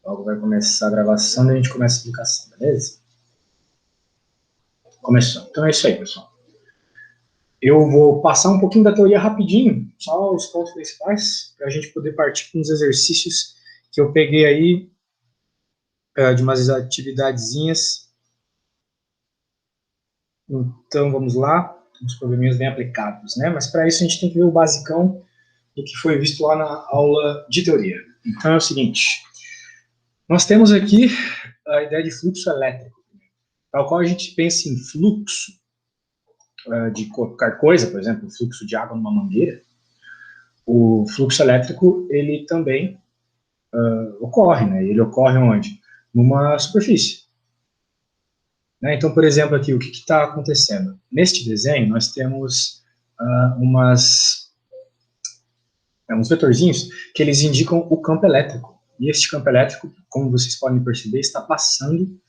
Logo vai começar a gravação e a gente começa a explicação, beleza? Começou. Então é isso aí, pessoal. Eu vou passar um pouquinho da teoria rapidinho, só os pontos principais, para a gente poder partir com os exercícios que eu peguei aí de umas atividadezinhas. Então vamos lá, uns probleminhas bem aplicados, né? Mas para isso a gente tem que ver o basicão do que foi visto lá na aula de teoria. Então é o seguinte, nós temos aqui a ideia de fluxo elétrico, tal qual a gente pensa em fluxo de qualquer coisa, por exemplo, o fluxo de água numa mangueira, o fluxo elétrico, ele também ocorre, né? Ele ocorre onde? Numa superfície. Né? Então, por exemplo, aqui, o que está acontecendo? Neste desenho, nós temos uns vetorzinhos que eles indicam o campo elétrico. E este campo elétrico, como vocês podem perceber, está passando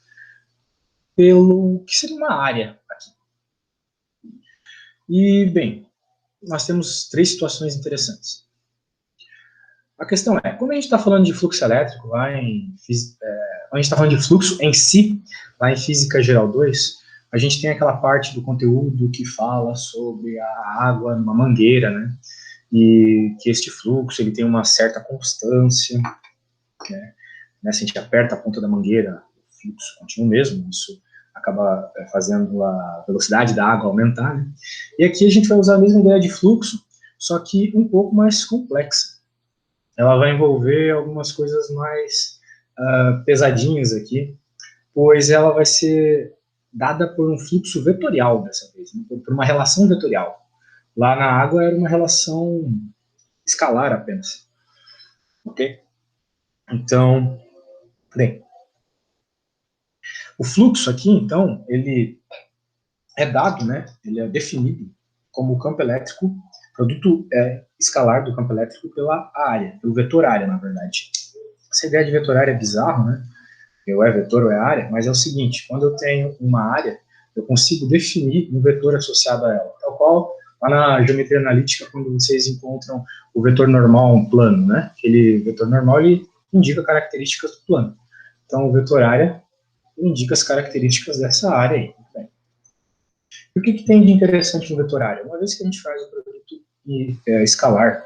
pelo que seria uma área aqui. E, bem, nós temos três situações interessantes. A questão é, quando a gente está falando de fluxo elétrico, quando a gente está falando de fluxo em si, lá em Física Geral 2, a gente tem aquela parte do conteúdo que fala sobre a água numa mangueira, né? E que este fluxo ele tem uma certa constância, né? Se a gente aperta a ponta da mangueira, o fluxo continua mesmo, isso acaba fazendo a velocidade da água aumentar, né? E aqui a gente vai usar a mesma ideia de fluxo, só que um pouco mais complexa. Ela vai envolver algumas coisas mais pesadinhas aqui, pois ela vai ser dada por um fluxo vetorial dessa vez, né? Por uma relação vetorial. Lá na água era uma relação escalar apenas. Ok? Então, bem, o fluxo aqui, então, ele é dado, né? Ele é definido como o campo elétrico, produto escalar do campo elétrico pela área, pelo vetor área, na verdade. Essa ideia de vetor área é bizarro, né? Ou é vetor ou é área, mas é o seguinte, quando eu tenho uma área, eu consigo definir um vetor associado a ela, tal qual lá na geometria analítica, quando vocês encontram o vetor normal, um plano, né? Aquele vetor normal, ele indica características do plano. Então, o vetor área indica as características dessa área aí. E o que tem de interessante no vetor área? Uma vez que a gente faz o produto escalar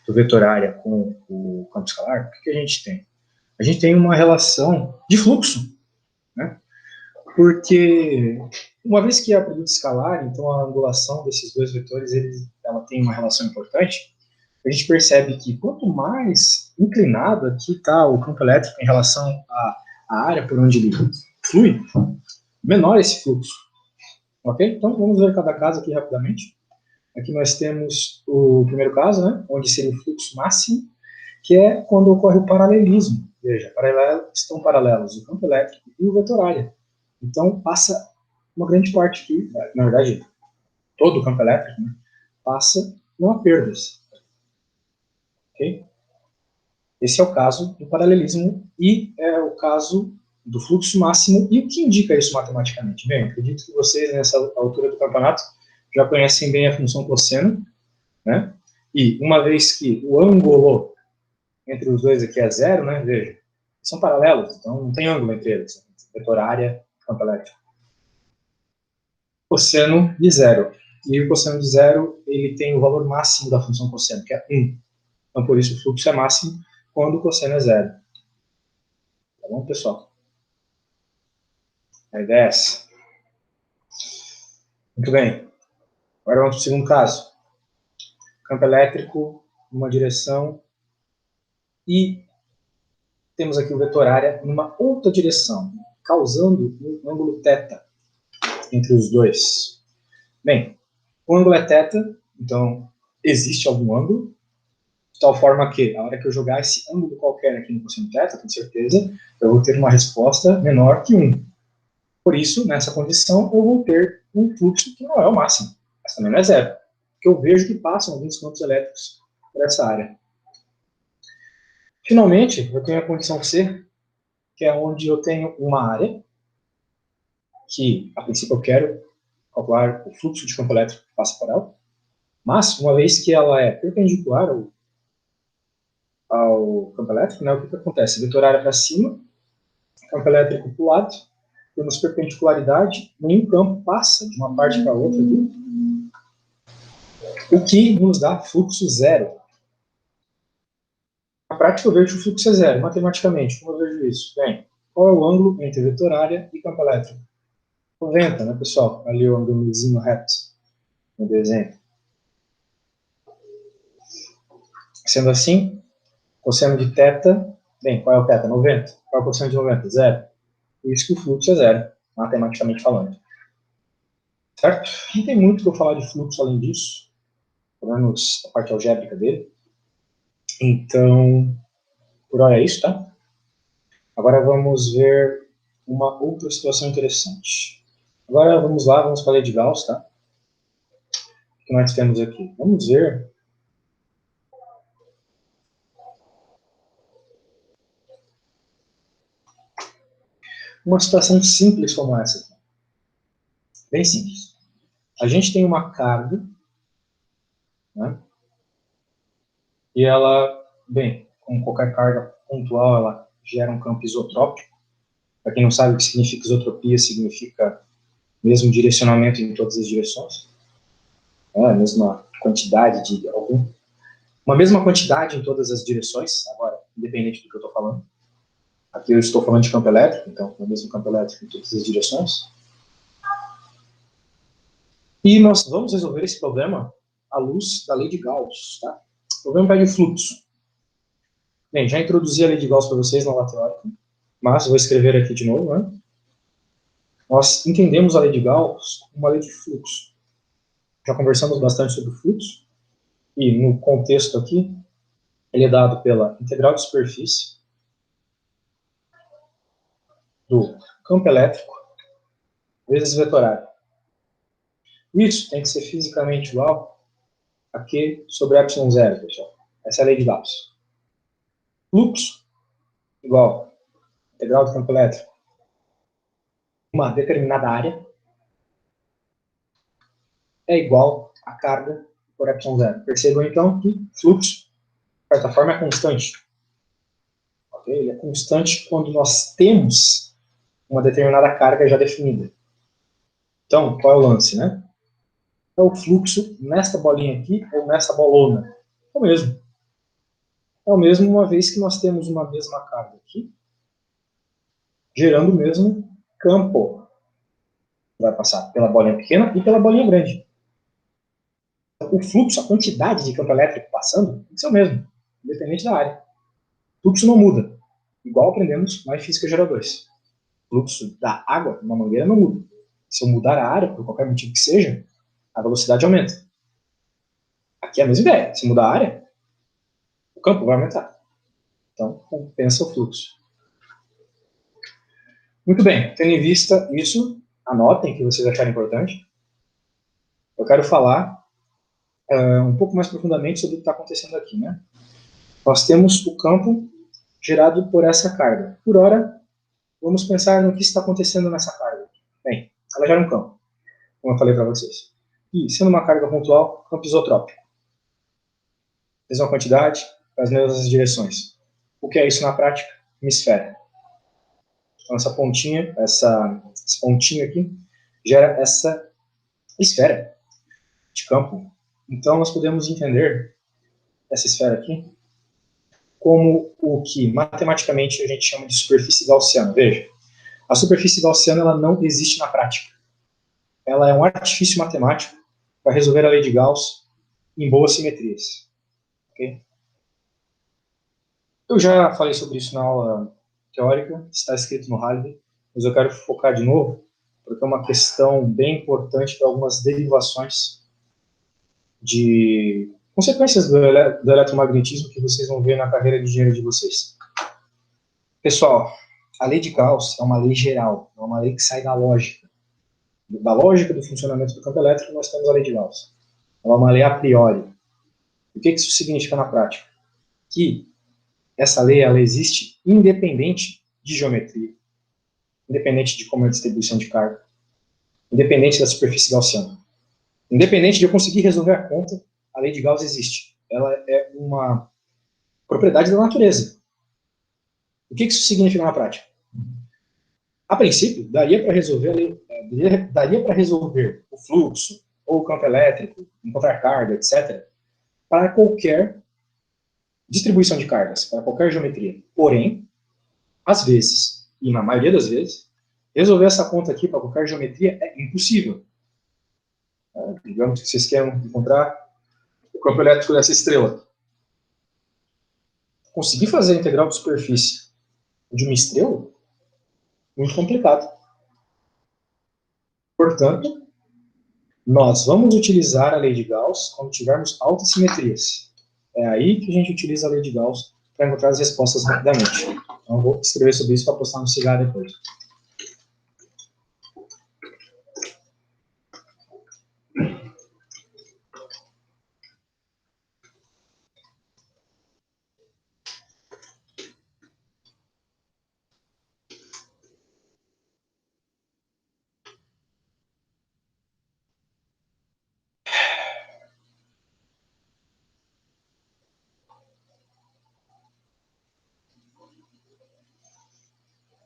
do vetor área com o campo escalar, o que a gente tem? A gente tem uma relação de fluxo, né? Porque uma vez que é produto escalar, então a angulação desses dois vetores ela tem uma relação importante. A gente percebe que quanto mais inclinado aqui está o campo elétrico em relação à área por onde ele flui, menor esse fluxo. Ok? Então vamos ver cada caso aqui rapidamente. Aqui nós temos o primeiro caso, né, onde seria o fluxo máximo, que é quando ocorre o paralelismo. Veja, estão paralelos o campo elétrico e o vetor área. Então, passa uma grande parte aqui, na verdade, todo o campo elétrico, né, passa não há perdas. Okay? Esse é o caso do paralelismo e é o caso do fluxo máximo. E o que indica isso matematicamente? Bem, acredito que vocês, nessa altura do campeonato, já conhecem bem a função cosseno, né? E uma vez que o ângulo entre os dois aqui é zero, né? Veja, são paralelos, então não tem ângulo entre eles. Vetor área, campo elétrico. Cosseno de zero. E o cosseno de zero, ele tem o valor máximo da função cosseno, que é 1. Então, por isso, o fluxo é máximo quando o cosseno é zero. Tá bom, pessoal? A ideia é essa. Muito bem. Agora vamos para o segundo caso. Campo elétrico, numa direção, e temos aqui o vetor área numa outra direção, causando um ângulo θ entre os dois. Bem, o ângulo é θ, então existe algum ângulo, de tal forma que, a hora que eu jogar esse ângulo qualquer aqui no cosseno θ, com certeza, eu vou ter uma resposta menor que 1. Por isso, nessa condição, eu vou ter um fluxo que não é o máximo, mas também não é zero, porque eu vejo que passam alguns campos elétricos por essa área. Finalmente, eu tenho a condição C, que é onde eu tenho uma área, que, a princípio, eu quero calcular o fluxo de campo elétrico que passa por ela, mas, uma vez que ela é perpendicular, ou ao campo elétrico, né, o que acontece? Vetor área para cima, campo elétrico para o lado, temos perpendicularidade, nenhum campo passa de uma parte para outra aqui, o que nos dá fluxo zero. Na prática eu vejo o fluxo é zero, matematicamente, como eu vejo isso? Bem, qual é o ângulo entre vetor área e campo elétrico? 90, né, pessoal? Ali o ângulozinho reto no desenho. Sendo assim, cosseno de θ, bem, qual é o θ? 90. Qual é o cosseno de 90? Zero. Por isso que o fluxo é zero, matematicamente falando. Certo? Não tem muito que eu falar de fluxo além disso, pelo menos a parte algébrica dele. Então, por hora é isso, tá? Agora vamos ver uma outra situação interessante. Agora vamos lá, vamos para a lei de Gauss, tá? O que nós temos aqui? Vamos ver uma situação simples como essa aqui. Bem simples. A gente tem uma carga, né? E ela, bem, como qualquer carga pontual, ela gera um campo isotrópico. Para quem não sabe o que significa isotropia, significa mesmo direcionamento em todas as direções. É a mesma quantidade de uma mesma quantidade em todas as direções, agora, independente do que eu estou falando. Aqui eu estou falando de campo elétrico, então, o mesmo campo elétrico em todas as direções. E nós vamos resolver esse problema à luz da lei de Gauss, tá? O problema pede fluxo. Bem, já introduzi a lei de Gauss para vocês na aula teórica, mas vou escrever aqui de novo, né? Nós entendemos a lei de Gauss como uma lei de fluxo. Já conversamos bastante sobre o fluxo, e no contexto aqui, ele é dado pela integral de superfície do campo elétrico vezes vetor área. Isso tem que ser fisicamente igual a Q sobre epsilon zero, pessoal. Essa é a lei de Gauss. Fluxo igual a integral do campo elétrico uma determinada área é igual a carga por epsilon zero. Percebam então que fluxo, de certa forma, é constante. Okay? Ele é constante quando nós temos uma determinada carga já definida. Então, qual é o lance, né? É o fluxo nesta bolinha aqui ou nessa bolona. É o mesmo. É o mesmo uma vez que nós temos uma mesma carga aqui, gerando o mesmo campo. Vai passar pela bolinha pequena e pela bolinha grande. O fluxo, a quantidade de campo elétrico passando, tem que ser o mesmo, independente da área. O fluxo não muda, igual aprendemos lá em Física Geral 2. O fluxo da água numa mangueira não muda. Se eu mudar a área, por qualquer motivo que seja, a velocidade aumenta. Aqui é a mesma ideia. Se mudar a área, o campo vai aumentar. Então, compensa o fluxo. Muito bem, tendo em vista isso, anotem que vocês acharem importante. Eu quero falar um pouco mais profundamente sobre o que está acontecendo aqui, né? Nós temos o campo gerado por essa carga. Por hora, vamos pensar no que está acontecendo nessa carga. Bem, ela gera um campo, como eu falei para vocês. E, sendo uma carga pontual, campo isotrópico. Mesma quantidade, as mesmas direções. O que é isso na prática? Uma esfera. Então, essa pontinha, esse pontinho aqui, gera essa esfera de campo. Então, nós podemos entender essa esfera aqui como o que matematicamente a gente chama de superfície gaussiana. Veja, a superfície gaussiana ela não existe na prática. Ela é um artifício matemático para resolver a lei de Gauss em boas simetrias. Okay? Eu já falei sobre isso na aula teórica, está escrito no Halliday, mas eu quero focar de novo, porque é uma questão bem importante para algumas derivações de consequências do eletromagnetismo que vocês vão ver na carreira de engenheiro de vocês. Pessoal, a lei de Gauss é uma lei geral, é uma lei que sai da lógica. Da lógica do funcionamento do campo elétrico, nós temos a lei de Gauss. Ela é uma lei a priori. O que isso significa na prática? Que essa lei ela existe independente de geometria, independente de como é a distribuição de carga, independente da superfície gaussiana. Independente de eu conseguir resolver a conta, a lei de Gauss existe. Ela é uma propriedade da natureza. O que isso significa na prática? A princípio, daria para resolver o fluxo, ou o campo elétrico, encontrar carga, etc., para qualquer distribuição de cargas, para qualquer geometria. Porém, às vezes, e na maioria das vezes, resolver essa conta aqui para qualquer geometria é impossível. Digamos que vocês querem encontrar o campo elétrico dessa estrela. Conseguir fazer a integral de superfície de uma estrela? Muito complicado. Portanto, nós vamos utilizar a lei de Gauss quando tivermos altas simetrias. É aí que a gente utiliza a lei de Gauss para encontrar as respostas rapidamente. Então, eu vou escrever sobre isso para postar no Cigar depois.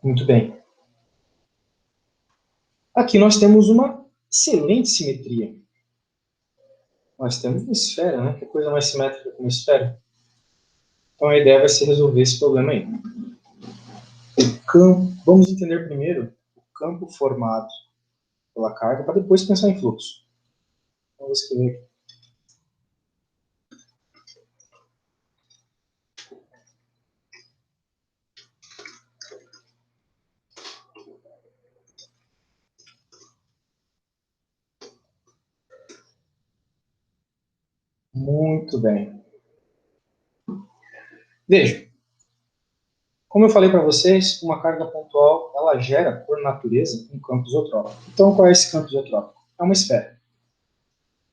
Muito bem. Aqui nós temos uma excelente simetria. Nós temos uma esfera, né? Que coisa mais simétrica que uma esfera. Então a ideia vai ser resolver esse problema aí. Vamos entender primeiro o campo formado pela carga, para depois pensar em fluxo. Vamos escrever aqui. Muito bem. Veja, como eu falei para vocês, uma carga pontual, ela gera, por natureza, um campo isotrópico. Então, qual é esse campo isotrópico? É uma esfera.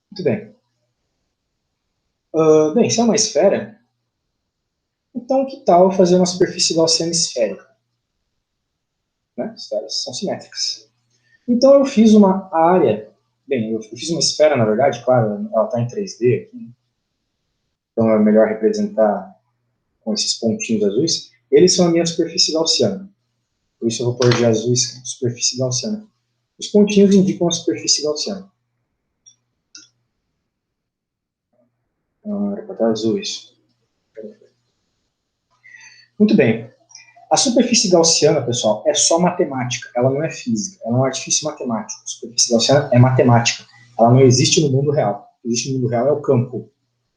Muito bem. Bem, se é uma esfera, então que tal fazer uma superfície gaussiana esférica? Né? Esferas são simétricas. Então, eu fiz uma área, bem, eu fiz uma esfera, na verdade, claro, ela está em 3D aqui, então é melhor representar com esses pontinhos azuis. Eles são a minha superfície gaussiana. Por isso eu vou pôr de azul escrito superfície gaussiana. Os pontinhos indicam a superfície gaussiana. Era para estar azul isso. Muito bem. A superfície gaussiana, pessoal, é só matemática. Ela não é física. Ela é um artifício matemático. A superfície gaussiana é matemática. Ela não existe no mundo real. O que existe no mundo real é o campo.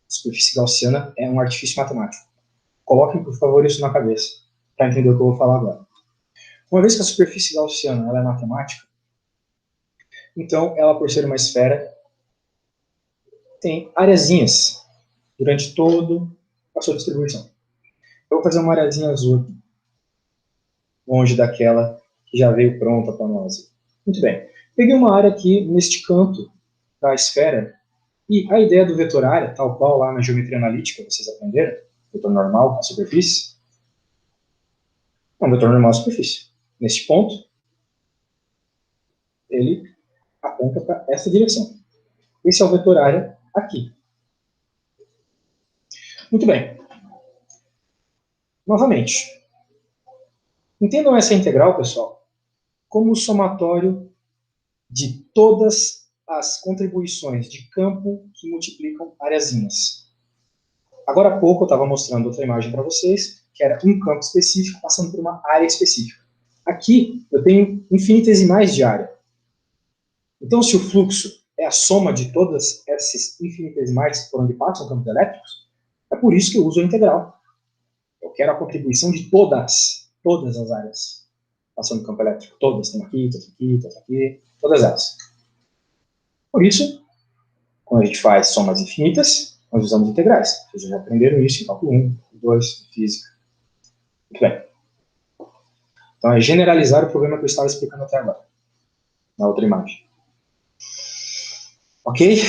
A superfície gaussiana é um artifício matemático. Coloquem, por favor, isso na cabeça, para entender o que eu vou falar agora. Uma vez que a superfície gaussiana ela é matemática, então ela, por ser uma esfera, tem areazinhas durante toda a sua distribuição. Eu vou fazer uma areazinha azul aqui, longe daquela que já veio pronta para nós. Muito bem. Peguei uma área aqui neste canto da esfera, e a ideia do vetor área, tal qual lá na geometria analítica vocês aprenderam, vetor normal à superfície, é um vetor normal à superfície. Neste ponto, ele aponta para essa direção. Esse é o vetor área aqui. Muito bem. Novamente, entendam essa integral, pessoal, como o somatório de todas as contribuições de campo que multiplicam areazinhas. Agora há pouco eu estava mostrando outra imagem para vocês, que era um campo específico passando por uma área específica. Aqui eu tenho infinitesimais de área. Então, se o fluxo é a soma de todas esses infinitesimais por onde passam campos elétricos, é por isso que eu uso a integral. Eu quero a contribuição de todas as áreas passando no campo elétrico. Todas, tem aqui, tem aqui, tem aqui, todas elas. Por isso, quando a gente faz somas infinitas, nós usamos integrais. Vocês já aprenderam isso em cálculo 1, 2, física. Muito bem. Então, é generalizar o problema que eu estava explicando até agora, na outra imagem. Ok?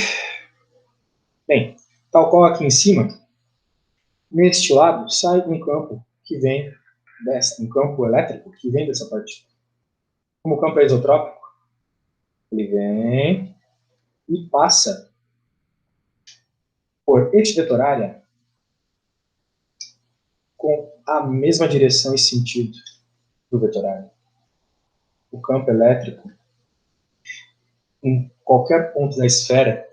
Bem, tal qual aqui em cima, neste lado sai um campo que vem um campo elétrico que vem dessa parte. Como o campo é isotrópico, ele vem e passa por este vetor área com a mesma direção e sentido do vetorário. O campo elétrico, em qualquer ponto da esfera,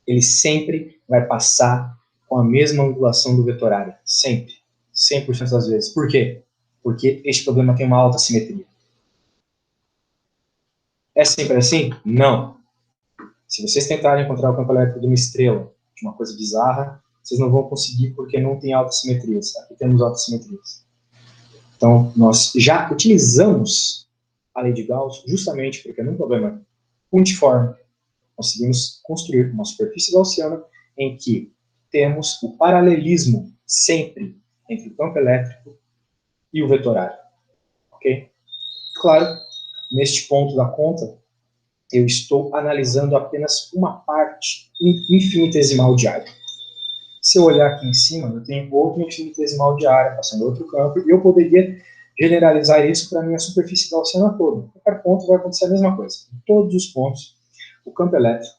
ele sempre vai passar com a mesma angulação do vetorário. Sempre. 100% das vezes. Por quê? Porque este problema tem uma alta simetria. É sempre assim? Não. Se vocês tentarem encontrar o campo elétrico de uma estrela, de uma coisa bizarra, vocês não vão conseguir porque não tem altas simetrias. Aqui temos altas simetrias. Então, nós já utilizamos a lei de Gauss justamente porque num problema pontiforme conseguimos construir uma superfície gaussiana em que temos o paralelismo sempre entre o campo elétrico e o vetorário. Ok? Claro, neste ponto da conta, eu estou analisando apenas uma parte infinitesimal de área. Se eu olhar aqui em cima, eu tenho outro infinitesimal de área, passando outro campo, e eu poderia generalizar isso para a minha superfície gaussiana toda. Em qualquer ponto vai acontecer a mesma coisa. Em todos os pontos, o campo elétrico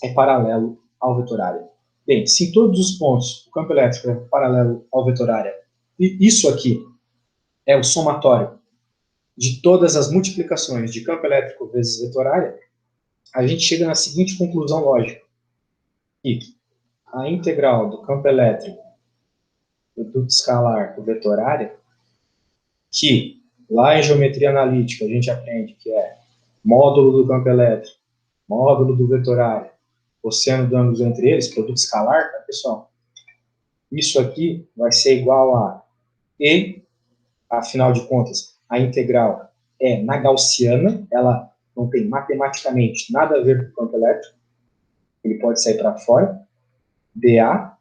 é paralelo ao vetorário. Bem, se em todos os pontos o campo elétrico é paralelo ao vetorário, e isso aqui é o somatório de todas as multiplicações de campo elétrico vezes vetorária, a gente chega na seguinte conclusão lógica, que a integral do campo elétrico produto escalar por vetorária, que lá em geometria analítica a gente aprende que é módulo do campo elétrico, módulo do vetorário, cosseno do ângulo entre eles, produto escalar, tá, pessoal? Isso aqui vai ser igual a E, afinal de contas, a integral é na gaussiana, ela não tem matematicamente nada a ver com o campo elétrico, ele pode sair para fora, dA,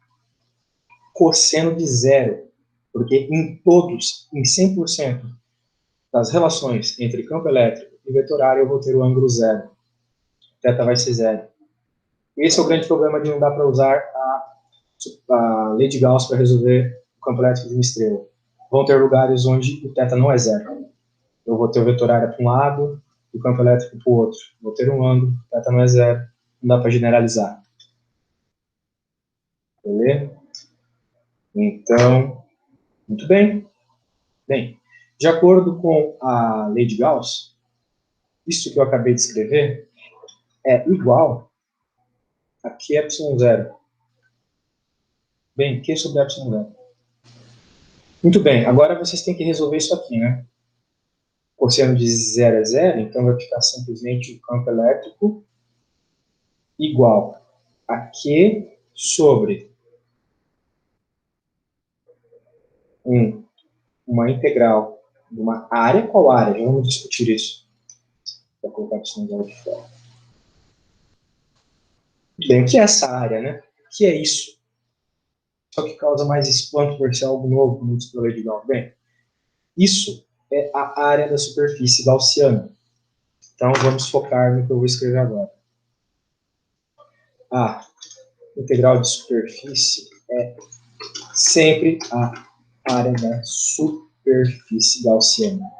cosseno de zero, porque em todos, em 100% das relações entre campo elétrico e vetorário, eu vou ter o ângulo zero. Θ vai ser zero. Esse é o grande problema de não dar para usar a lei de Gauss para resolver o campo elétrico de uma estrela. Vão ter lugares onde o θ não é zero. Eu vou ter o vetorário para um lado e o campo elétrico para o outro. Vou ter um ângulo, θ não é zero. Não dá para generalizar. Beleza? Então, muito bem. Bem, de acordo com a lei de Gauss, isso que eu acabei de escrever é igual a Q0. Bem, Q sobre ε0. Muito bem, agora vocês têm que resolver isso aqui, né? Cosseno de 0 é 0, então vai ficar simplesmente o campo elétrico igual a Q sobre uma integral de uma área. Qual área? Já vamos discutir isso. Vou colocar isso no de fora. Bem, o que é essa área, né? O que é isso? Só que causa mais espanto por ser algo novo, como diz o lei de Gauss. Bem, isso é a área da superfície gaussiana. Então, vamos focar no que eu vou escrever agora. A integral de superfície é sempre a área da superfície gaussiana.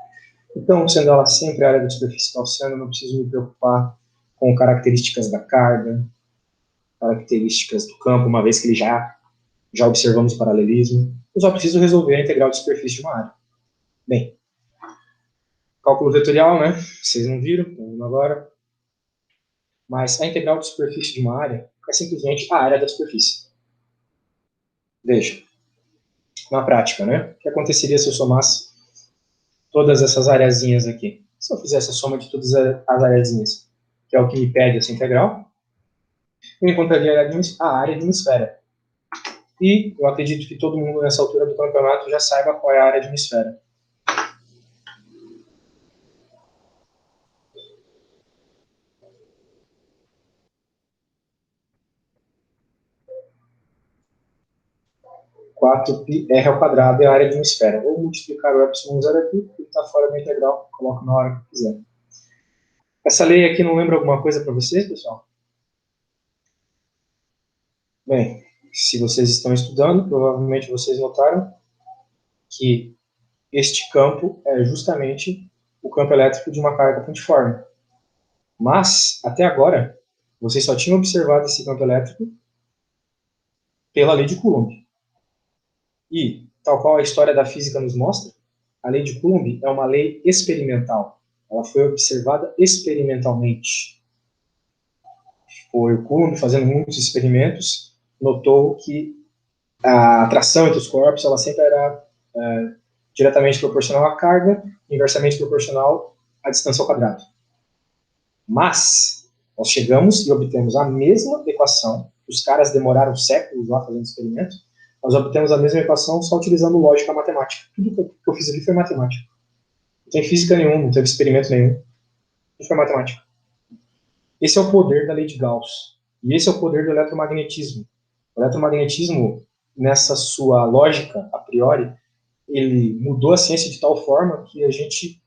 Então, sendo ela sempre a área da superfície gaussiana, eu não preciso me preocupar com características da carga, características do campo, uma vez que ele já observamos o paralelismo. Eu só preciso resolver a integral de superfície de uma área. Bem, cálculo vetorial, né? Vocês não viram, vamos agora. Mas a integral de superfície de uma área é simplesmente a área da superfície. Veja, na prática, né? O que aconteceria se eu somasse todas essas areazinhas aqui? Se eu fizesse a soma de todas as areazinhas, que é o que me pede essa integral, eu encontraria a área de uma esfera. E eu acredito que todo mundo nessa altura do campeonato já saiba qual é a área de uma esfera. πr ao quadrado é a área de uma esfera. Vou multiplicar o ε0 aqui, que está fora da integral, coloco na hora que quiser. Essa lei aqui não lembra alguma coisa para vocês, pessoal? Bem, se vocês estão estudando, provavelmente vocês notaram que este campo é justamente o campo elétrico de uma carga pontiforme. Mas, até agora, vocês só tinham observado esse campo elétrico pela lei de Coulomb. E tal qual a história da física nos mostra, a lei de Coulomb é uma lei experimental. Ela foi observada experimentalmente. Foi o Coulomb fazendo muitos experimentos, notou que a atração entre os corpos ela sempre era diretamente proporcional à carga, inversamente proporcional à distância ao quadrado. Mas nós chegamos e obtemos a mesma equação. Os caras demoraram séculos lá fazendo experimento. Nós obtemos a mesma equação só utilizando lógica matemática. Tudo que eu fiz ali foi matemática. Não tem física nenhuma, não teve experimento nenhum. Tudo foi matemática. Esse é o poder da lei de Gauss. E esse é o poder do eletromagnetismo. O eletromagnetismo, nessa sua lógica a priori, ele mudou a ciência de tal forma que a gente,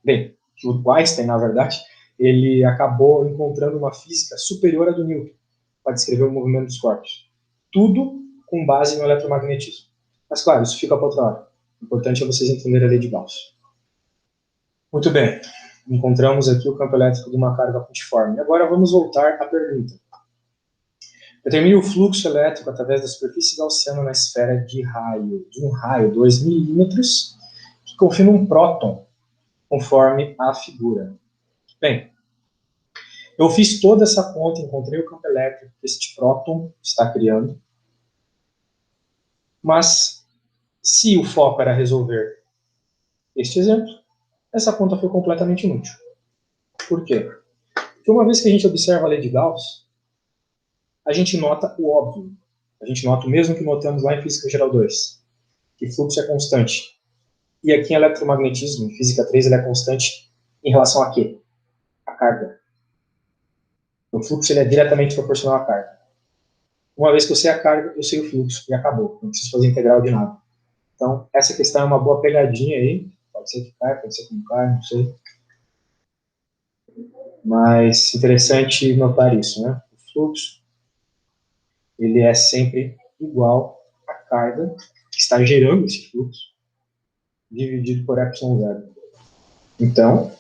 que o Einstein, na verdade, ele acabou encontrando uma física superior à do Newton para descrever o movimento dos corpos. Tudo com base no eletromagnetismo. Mas, claro, isso fica para outra hora. O importante é vocês entenderem a lei de Gauss. Muito bem. Encontramos aqui o campo elétrico de uma carga pontiforme. Agora vamos voltar à pergunta. Determine o fluxo elétrico através da superfície gaussiana na esfera de um raio 2 milímetros, que confina um próton, conforme a figura. Bem, eu fiz toda essa conta, encontrei o campo elétrico que este próton está criando, mas se o foco era resolver este exemplo, essa conta foi completamente inútil. Por quê? Porque uma vez que a gente observa a lei de Gauss, a gente nota o óbvio. A gente nota o mesmo que notamos lá em Física Geral 2, que fluxo é constante. E aqui em eletromagnetismo, em Física 3, ele é constante em relação a quê? A carga. O fluxo ele é diretamente proporcional à carga. Uma vez que eu sei a carga, eu sei o fluxo, e acabou. Não preciso fazer integral de nada. Então, essa questão é uma boa pegadinha aí. Pode ser que cai, pode ser que não cai, não sei. Mas interessante notar isso, né? O fluxo, ele é sempre igual à carga que está gerando esse fluxo, dividido por ε0. Então,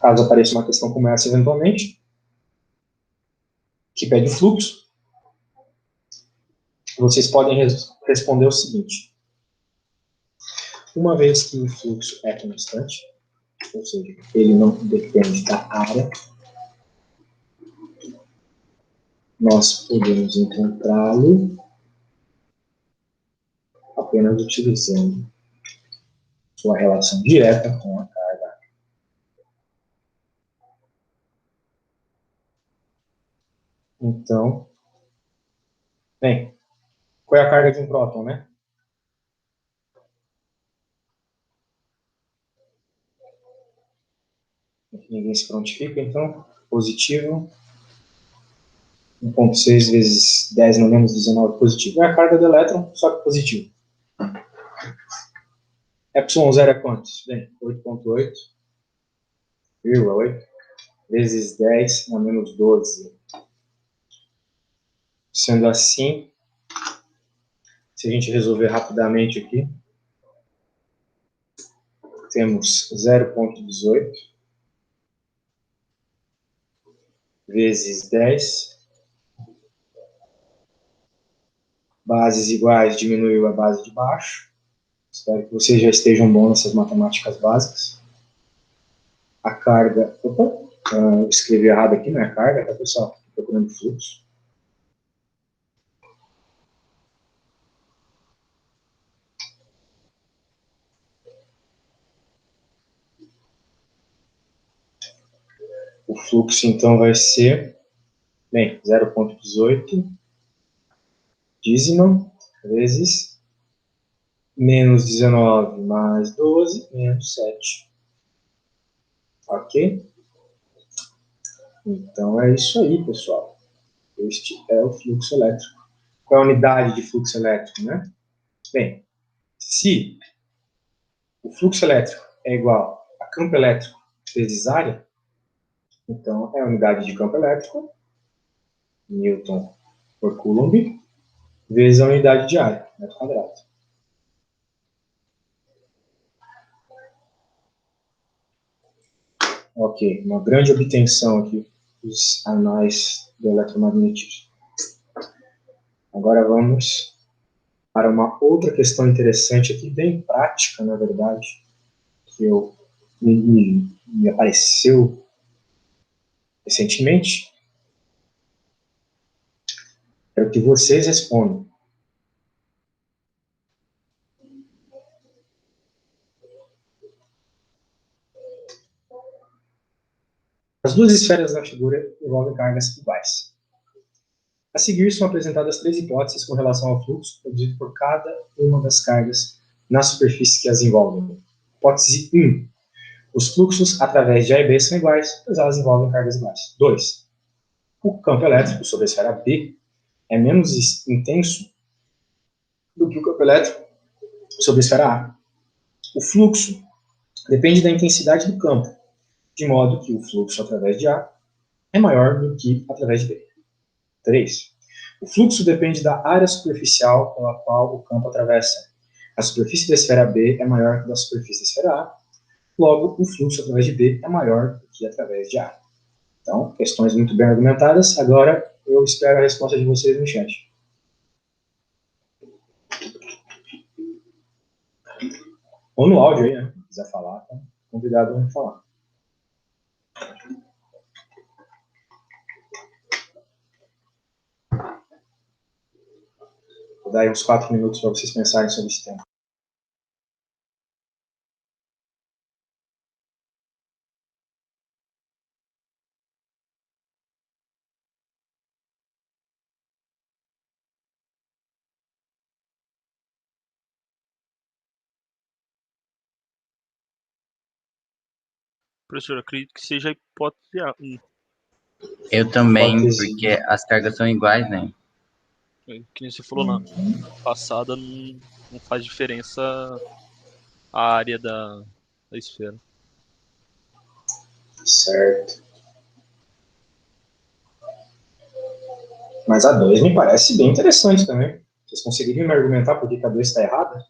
caso apareça uma questão como essa eventualmente, que pede o fluxo, vocês podem responder o seguinte: uma vez que o fluxo é constante, ou seja, ele não depende da área, nós podemos encontrá-lo apenas utilizando sua relação direta com a carga. Então, bem, qual é a carga de um próton, né? Ninguém se prontifica, então, positivo, 1,6 vezes 10 no menos 19 positivo. É a carga do elétron, só que positivo. ε0 é quanto? Bem, 8,8 vezes 10 na menos 12. Sendo assim, se a gente resolver rapidamente aqui, temos 0,18 vezes 10. Bases iguais, diminuiu a base de baixo. Espero que vocês já estejam bons nessas matemáticas básicas. A carga... Opa, eu escrevi errado aqui, não é carga, tá, pessoal? Estou procurando fluxo. O fluxo, então, vai ser, bem, 0,18 dízima vezes menos 19 mais 12, menos 7. Ok? Então, é isso aí, pessoal. Este é o fluxo elétrico. Qual é a unidade de fluxo elétrico, né? Bem, se o fluxo elétrico é igual a campo elétrico vezes área, então é a unidade de campo elétrico, Newton por Coulomb, vezes a unidade de área, metro quadrado. Ok, uma grande obtenção aqui dos anais do eletromagnetismo. Agora vamos para uma outra questão interessante aqui, bem prática, na verdade, que me apareceu recentemente. Quero que vocês respondam. As duas esferas da figura envolvem cargas iguais. A seguir são apresentadas 3 hipóteses com relação ao fluxo produzido por cada uma das cargas na superfície que as envolvem. Hipótese 1. Os fluxos através de A e B são iguais, pois elas envolvem cargas iguais. 2. O campo elétrico sobre a esfera B é menos intenso do que o campo elétrico sobre a esfera A. O fluxo depende da intensidade do campo, de modo que o fluxo através de A é maior do que através de B. 3. O fluxo depende da área superficial pela qual o campo atravessa. A superfície da esfera B é maior que a da superfície da esfera A, logo, o fluxo através de B é maior do que através de A. Então, questões muito bem argumentadas. Agora, eu espero a resposta de vocês no chat. Ou no áudio aí, né? Se quiser falar, tá convidado a falar. Vou dar aí uns 4 minutos para vocês pensarem sobre esse tema. Professor, acredito que seja a hipótese 1. Eu também, Hipótese. porque as cargas são iguais, né? Que nem você falou na passada, não faz diferença a área da esfera. Certo. Mas a 2 me parece bem interessante também. Vocês conseguiriam me argumentar por que a 2 está errada?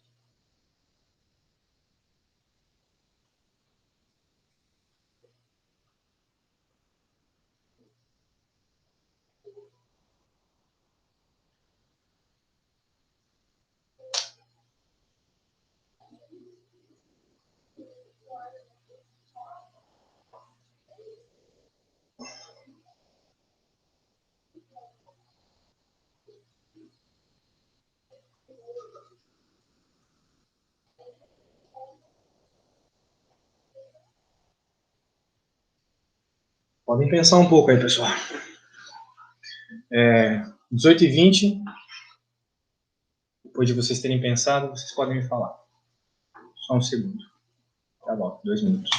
Podem pensar um pouco aí, pessoal. 18h20. Depois de vocês terem pensado, vocês podem me falar. Só um segundo. Tá bom, 2 minutos.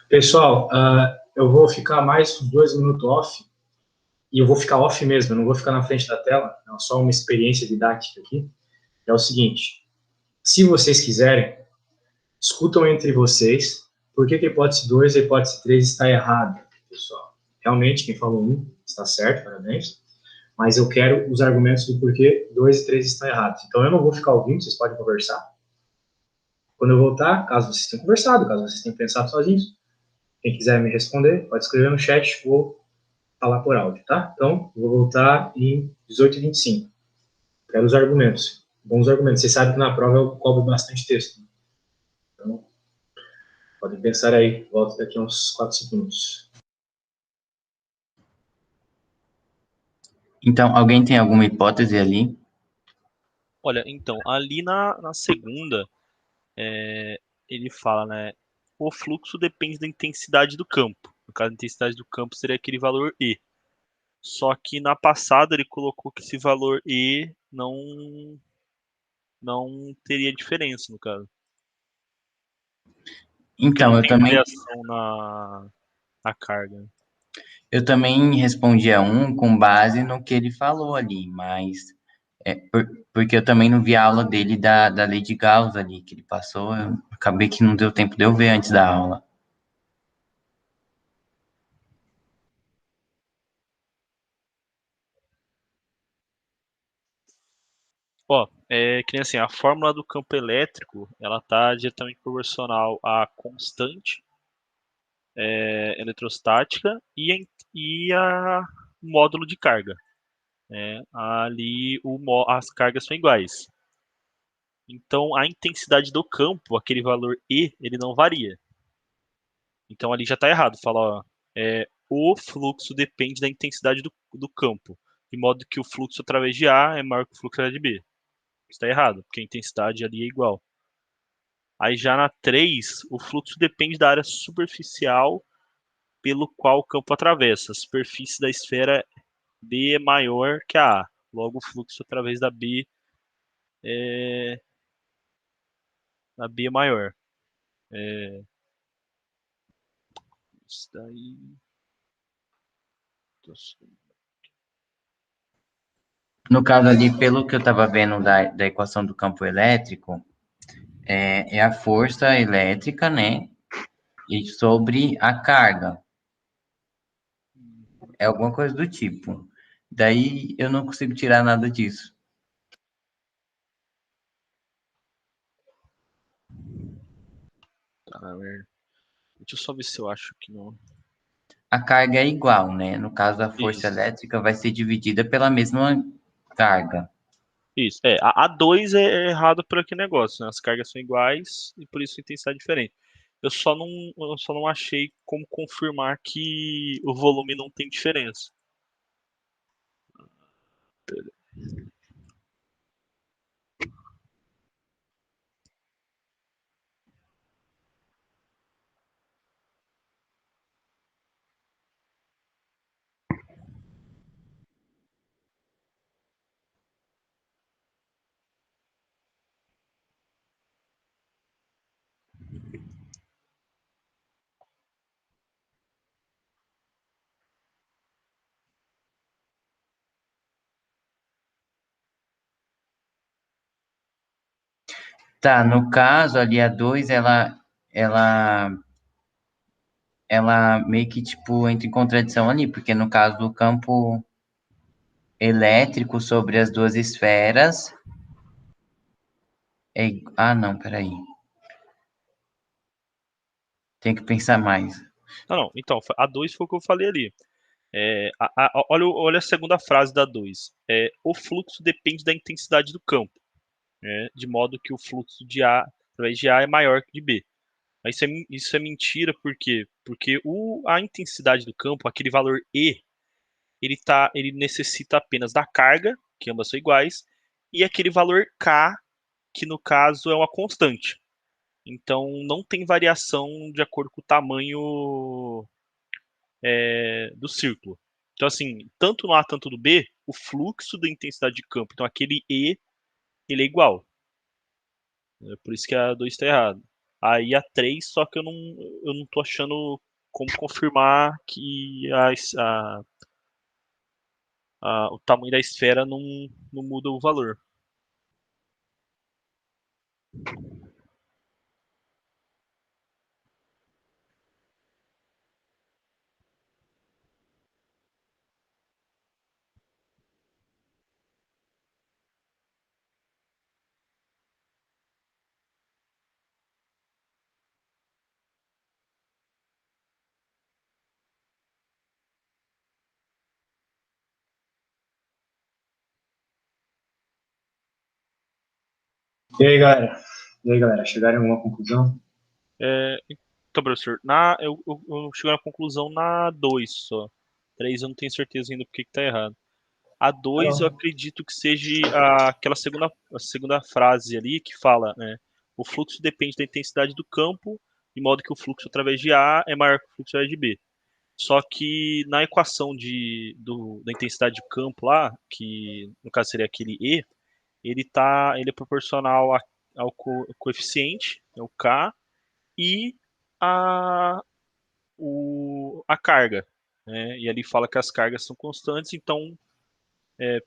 Pessoal, eu vou ficar mais uns 2 minutos off, e eu vou ficar off mesmo, eu não vou ficar na frente da tela, é só uma experiência didática aqui. É o seguinte, se vocês quiserem, discutam entre vocês por que a hipótese 2 e a hipótese 3 está errada, pessoal. Realmente, quem falou 1 está certo, parabéns, mas eu quero os argumentos do porquê 2 e 3 estão errados. Então, eu não vou ficar ouvindo, vocês podem conversar. Quando eu voltar, caso vocês tenham conversado, caso vocês tenham pensado sozinhos, quem quiser me responder, pode escrever no chat ou falar por áudio, tá? Então, vou voltar em 18 e 25. Quero os argumentos. Bons argumentos. Você sabe que na prova eu cobro bastante texto. Então, podem pensar aí. Volto daqui a uns 4, 5 minutos. Então, alguém tem alguma hipótese ali? Olha, então, ali na segunda, ele fala, né? O fluxo depende da intensidade do campo. No caso, a intensidade do campo seria aquele valor E. Só que na passada ele colocou que esse valor E não teria diferença, no caso. Porque não Então, tem variação na carga. eu também respondi a um com base no que ele falou ali, mas porque eu também não vi a aula dele da lei de Gauss ali que ele passou, eu acabei que não deu tempo de eu ver antes da aula. Ó, que nem assim, a fórmula do campo elétrico, ela está diretamente proporcional à constante eletrostática e a módulo de carga. Ali as cargas são iguais. Então a intensidade do campo, aquele valor E, ele não varia. Então ali já está errado. Fala, ó, o fluxo depende da intensidade do campo, de modo que o fluxo através de A é maior que o fluxo através de B. Está errado, porque a intensidade ali é igual. Aí já na 3, o fluxo depende da área superficial pelo qual o campo atravessa. A superfície da esfera B é maior que a A. Logo, o fluxo através é, da B é maior. Isso daí. No caso ali, pelo que eu estava vendo da equação do campo elétrico, é a força elétrica, né? E sobre a carga. É alguma coisa do tipo. Daí eu não consigo tirar nada disso. Tá, merda. Deixa eu só ver se eu acho que não. A carga é igual, né? No caso, a força Isso. elétrica vai ser dividida pela mesma carga. Isso. A 2 é errado por aquele negócio, né? As cargas são iguais e por isso a intensidade é diferente. Eu só não achei como confirmar que o volume não tem diferença. Tá, no caso ali a 2 ela, ela meio que tipo entra em contradição ali, porque no caso do campo elétrico sobre as duas esferas ah, não, peraí. Tem que pensar mais. Ah, não. Então, a 2 foi o que eu falei ali. Olha a segunda frase da 2. O fluxo depende da intensidade do campo, né? De modo que o fluxo de A através de A é maior que de B. Mas isso é mentira, por quê? Porque a intensidade do campo, aquele valor E, ele necessita apenas da carga, que ambas são iguais, e aquele valor K, que no caso é uma constante. Então não tem variação de acordo com o tamanho do círculo. Então, assim, tanto no A quanto no B, o fluxo da intensidade de campo, então aquele E, ele é igual. Por isso que a 2 está errado. Aí a 3, só que eu não tô achando como confirmar que o tamanho da esfera não muda o valor. E aí, galera? Chegaram a alguma conclusão? Então, professor, eu chego na conclusão na 2 só. 3 eu não tenho certeza ainda porque que tá errado. A 2 eu Não. acredito que seja aquela segunda frase ali que fala, né? O fluxo depende da intensidade do campo, de modo que o fluxo através de A é maior que o fluxo através de B. Só que na equação da intensidade do campo lá, que no caso seria aquele E, ele é proporcional ao coeficiente, é o K, e a, a carga. Né? E ali fala que as cargas são constantes, então,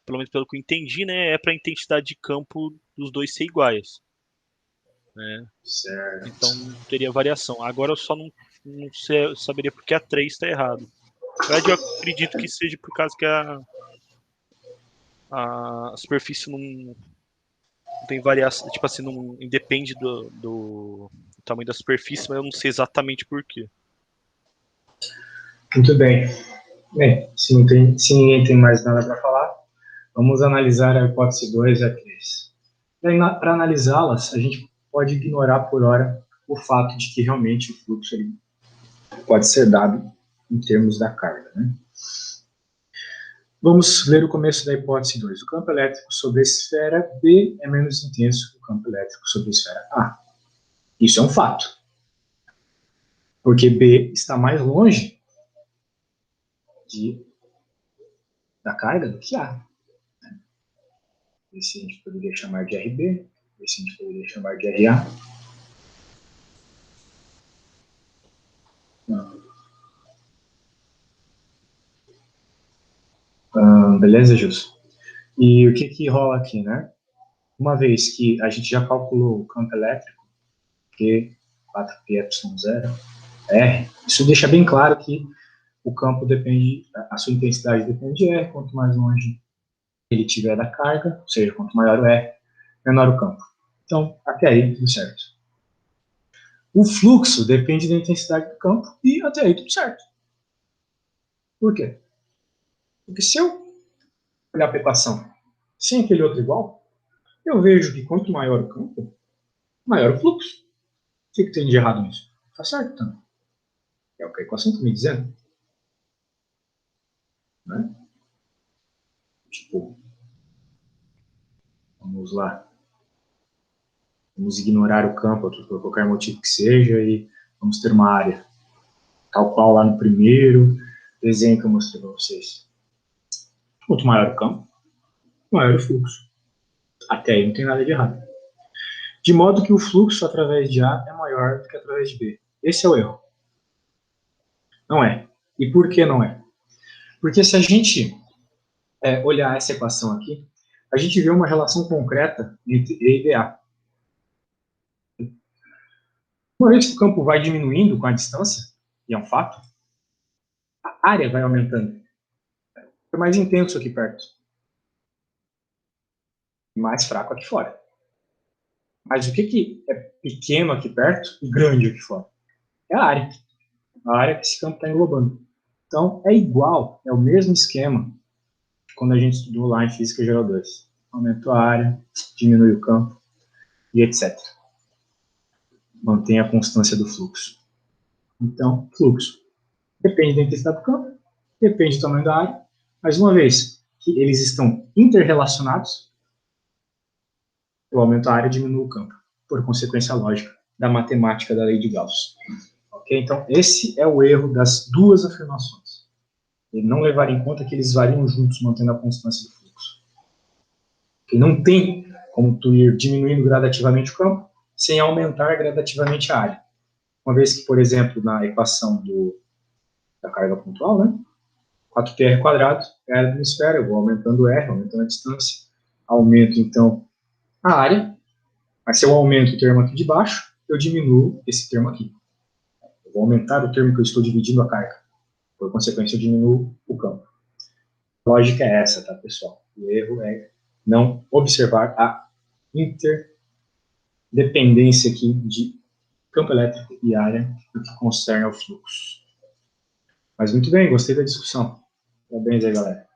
pelo menos pelo que eu entendi, né, é para a intensidade de campo dos dois ser iguais. Né? Então Certo. não teria variação. Agora eu só não saberia porque a 3 está errado. Na verdade, eu acredito que seja por causa que a superfície não tem variação, tipo assim, não independe do tamanho da superfície, mas eu não sei exatamente por quê. Muito bem. Bem, se ninguém tem mais nada para falar, vamos analisar a hipótese 2 e a 3. Para analisá-las, a gente pode ignorar por hora o fato de que realmente o fluxo ele pode ser dado em termos da carga. Né? Vamos ver o começo da hipótese 2. O campo elétrico sobre a esfera B é menos intenso que o campo elétrico sobre a esfera A. Isso é um fato. Porque B está mais longe da carga do que A. Esse a gente poderia chamar de RB, esse a gente poderia chamar de RA. Beleza, Gilson? E o que rola aqui, né? Uma vez que a gente já calculou o campo elétrico, Q, 4πε0, R, isso deixa bem claro que o campo depende, a sua intensidade depende de R, quanto mais longe ele tiver da carga, ou seja, quanto maior o R, menor o campo. Então, até aí tudo certo. O fluxo depende da intensidade do campo e até aí tudo certo. Por quê? Porque se eu olhar para a equação sem aquele outro igual, eu vejo que quanto maior o campo, maior o fluxo. O que tem de errado nisso? Tá certo, então. É o que a equação está me dizendo. Né? Tipo, vamos lá. Vamos ignorar o campo por qualquer motivo que seja e vamos ter uma área tal qual lá no primeiro desenho que eu mostrei para vocês. Quanto maior o campo, maior o fluxo. Até aí não tem nada de errado. De modo que o fluxo através de A é maior do que através de B. Esse é o erro. Não é. E por que não é? Porque se a gente olhar essa equação aqui, a gente vê uma relação concreta entre E e BA. Uma vez que o campo vai diminuindo com a distância, e é um fato, a área vai aumentando. É mais intenso aqui perto. E mais fraco aqui fora. Mas o que é pequeno aqui perto e grande aqui fora? É a área. A área que esse campo está englobando. Então, é igual, é o mesmo esquema quando a gente estudou lá em Física Geral 2. Aumenta a área, diminui o campo e etc. Mantém a constância do fluxo. Então, fluxo depende da intensidade do campo, depende do tamanho da área, mas uma vez que eles estão interrelacionados, eu aumento a área e diminuo o campo, por consequência lógica da matemática da lei de Gauss. Ok? Então, esse é o erro das duas afirmações. E não levar em conta que eles variam juntos, mantendo a constância do fluxo. Porque não tem como tu ir diminuindo gradativamente o campo sem aumentar gradativamente a área. Uma vez que, por exemplo, na equação da carga pontual, né? 4πr quadrado é a área de uma esfera, eu vou aumentando o R, aumentando a distância, aumento, então, a área, mas se eu aumento o termo aqui de baixo, eu diminuo esse termo aqui. Eu vou aumentar o termo que eu estou dividindo a carga. Por consequência, eu diminuo o campo. A lógica é essa, tá, pessoal? O erro é não observar a interdependência aqui de campo elétrico e área no que concerne ao fluxo. Mas muito bem, gostei da discussão. Parabéns aí, galera.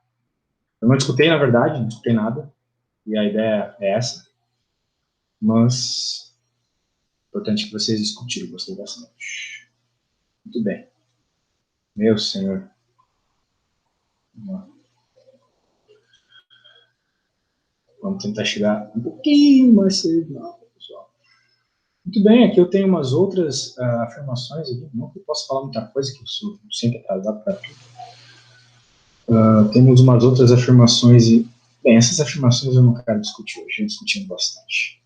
Eu não discutei, na verdade, não discutei nada. E a ideia é essa. mas importante que vocês discutiram, gostei bastante. Muito bem. Meu senhor. Vamos tentar chegar um pouquinho mais cedo, pessoal. Muito bem, aqui eu tenho umas outras afirmações aqui, não que eu possa falar muita coisa, que eu sou sempre atrasado para tudo. Temos umas outras afirmações e, bem, essas afirmações eu não quero discutir hoje, já discutimos bastante.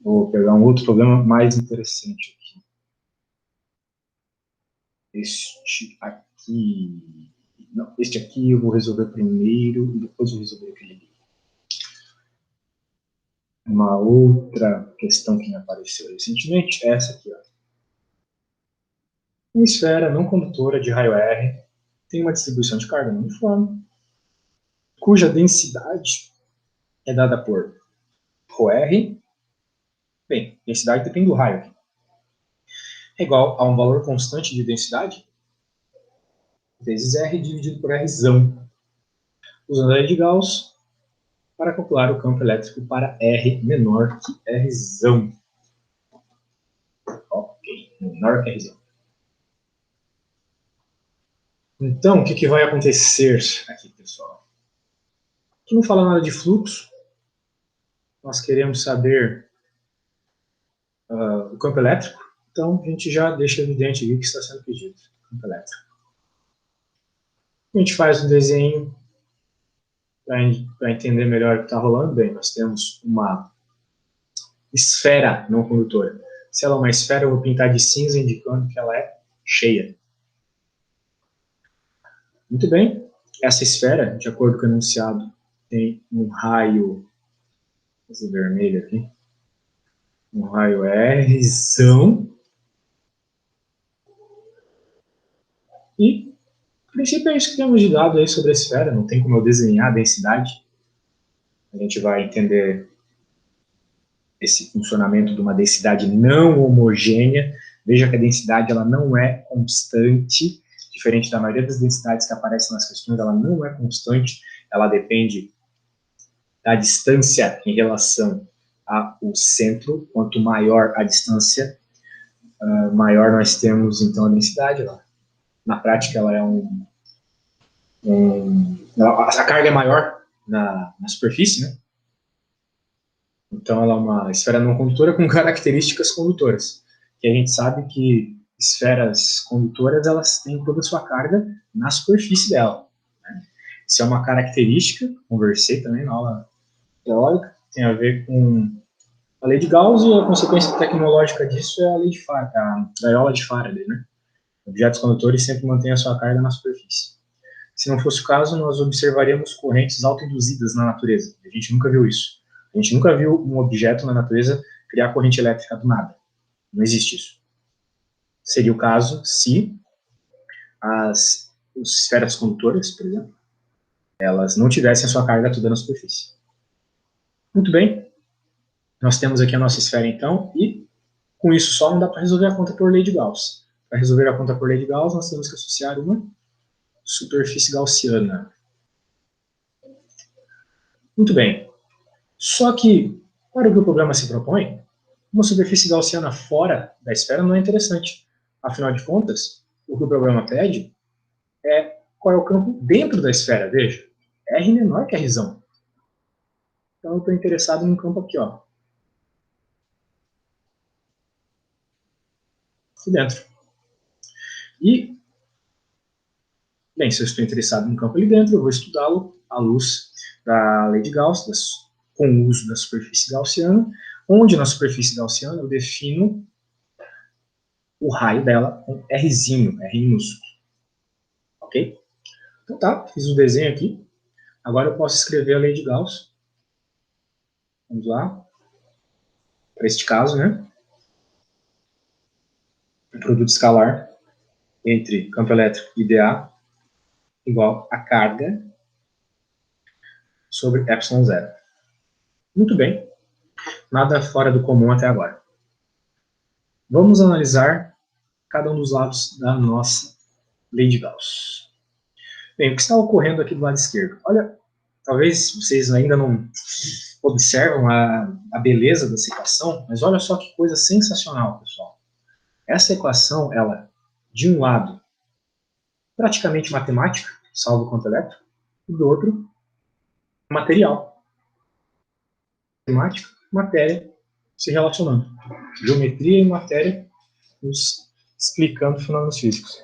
Vou pegar um outro problema mais interessante aqui. Este aqui... Não, este aqui eu vou resolver primeiro e depois eu vou resolver aquele ali. Uma outra questão que me apareceu recentemente é essa aqui, ó. Uma esfera não condutora de raio R tem uma distribuição de carga não uniforme, cuja densidade é dada por ρr. Bem, densidade depende do raio aqui. É igual a um valor constante de densidade vezes R dividido por Rzão, usando a lei de Gauss para calcular o campo elétrico para R menor que Rzão. Ok, menor que Rzão. Então, o que vai acontecer aqui, pessoal? Aqui não fala nada de fluxo. Nós queremos saber o campo elétrico. Então, a gente já deixa evidente aqui o que está sendo pedido. Campo elétrico. A gente faz um desenho para entender melhor o que está rolando. Bem, nós temos uma esfera não condutora. Se ela é uma esfera, eu vou pintar de cinza, indicando que ela é cheia. Muito bem. Essa esfera, de acordo com o enunciado, tem um raio, esse vermelho aqui, um raio Rzão. E, a princípio, é isso que temos de dado aí sobre a esfera. Não tem como eu desenhar a densidade. A gente vai entender esse funcionamento de uma densidade não homogênea. Veja que a densidade ela não é constante, diferente da maioria das densidades que aparecem nas questões, ela não é constante, ela depende da distância em relação ao centro. Quanto maior a distância, maior nós temos, então, a densidade. Na prática, ela é a carga é maior na superfície, né? Então, ela é uma esfera não condutora com características condutoras. E a gente sabe que esferas condutoras, elas têm toda a sua carga na superfície dela, né? Isso é uma característica, conversei também na aula teórica, tem a ver com a lei de Gauss, e a consequência tecnológica disso é a lei de Faraday, a gaiola de Faraday, né? Objetos condutores sempre mantêm a sua carga na superfície. Se não fosse o caso, nós observaríamos correntes autoinduzidas na natureza. A gente nunca viu isso. A gente nunca viu um objeto na natureza criar corrente elétrica do nada. Não existe isso. Seria o caso se as esferas condutoras, por exemplo, elas não tivessem a sua carga toda na superfície. Muito bem. Nós temos aqui a nossa esfera, então, e com isso só não dá para resolver a conta por lei de Gauss. Para resolver a conta por lei de Gauss, nós temos que associar uma superfície gaussiana. Muito bem. Só que, para o que o problema se propõe, uma superfície gaussiana fora da esfera não é interessante. Afinal de contas, o que o problema pede é qual é o campo dentro da esfera. Veja, R menor que Rzão. Então, eu estou interessado num campo aqui, ó. Aqui dentro. E, bem, se eu estou interessado num campo ali dentro, eu vou estudá-lo à luz da lei de Gauss, com o uso da superfície gaussiana, onde na superfície gaussiana eu defino o raio dela com Rzinho, R minúsculo. Ok? Então tá, fiz o desenho aqui. Agora eu posso escrever a lei de Gauss. Vamos lá. Para este caso, né? O produto escalar entre campo elétrico e dA igual a carga sobre ε0. Muito bem. Nada fora do comum até agora. Vamos analisar cada um dos lados da nossa lei de Gauss. Bem, o que está ocorrendo aqui do lado esquerdo? Olha, talvez vocês ainda não observam a beleza dessa equação, mas olha só que coisa sensacional, pessoal. Essa equação, ela, de um lado, praticamente matemática, salvo o campo elétrico, e do outro, material. Matemática, matéria se relacionando. Geometria e matéria nos explicando fenômenos físicos.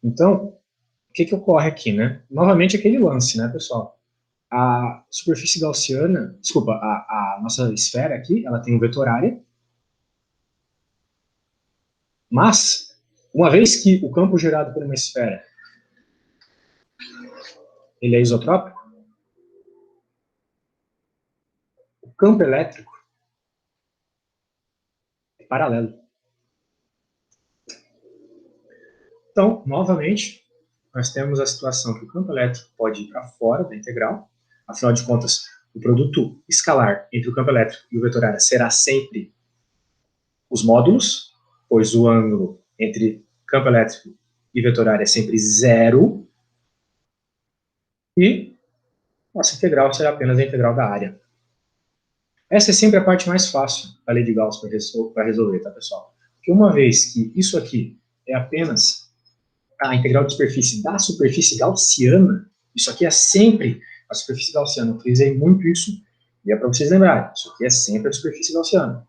Então, o que ocorre aqui, né? Novamente aquele lance, né, pessoal? A superfície gaussiana, desculpa, a nossa esfera aqui, ela tem um vetor área, mas, uma vez que o campo gerado por uma esfera ele é isotrópico, o campo elétrico é paralelo. Então, novamente, nós temos a situação que o campo elétrico pode ir para fora da integral, afinal de contas, o produto escalar entre o campo elétrico e o vetor área será sempre os módulos, pois o ângulo entre campo elétrico e vetor área é sempre zero, e nossa integral será apenas a integral da área. Essa é sempre a parte mais fácil da lei de Gauss para resolver, tá, pessoal? Porque uma vez que isso aqui é apenas a integral de superfície da superfície gaussiana, isso aqui é sempre a superfície gaussiana. Eu frisei muito isso, e é para vocês lembrarem, isso aqui é sempre a superfície gaussiana.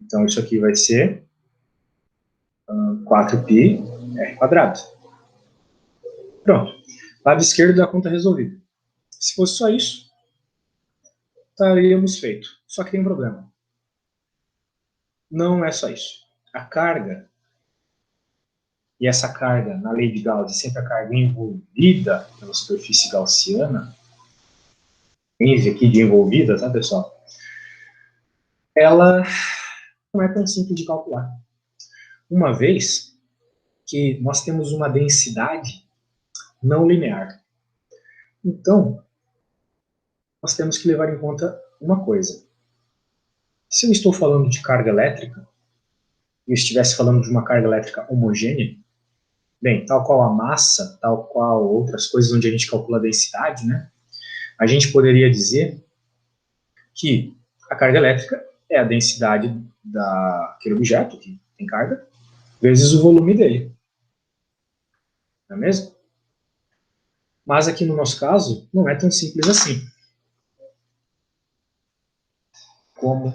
Então, isso aqui vai ser 4πr². Pronto. Lado esquerdo da conta resolvida. Se fosse só isso, estaríamos feito. Só que tem um problema. Não é só isso. A carga, e essa carga, na lei de Gauss, é sempre a carga envolvida pela superfície gaussiana, ênfase aqui de envolvida, tá, pessoal? Ela não é tão simples de calcular. Uma vez que nós temos uma densidade não linear. Então, nós temos que levar em conta uma coisa. Se eu estou falando de carga elétrica, e eu estivesse falando de uma carga elétrica homogênea, bem, tal qual a massa, tal qual outras coisas onde a gente calcula a densidade, né, a gente poderia dizer que a carga elétrica é a densidade daquele objeto que tem carga, vezes o volume dele. Não é mesmo? Mas aqui no nosso caso, não é tão simples assim. Como...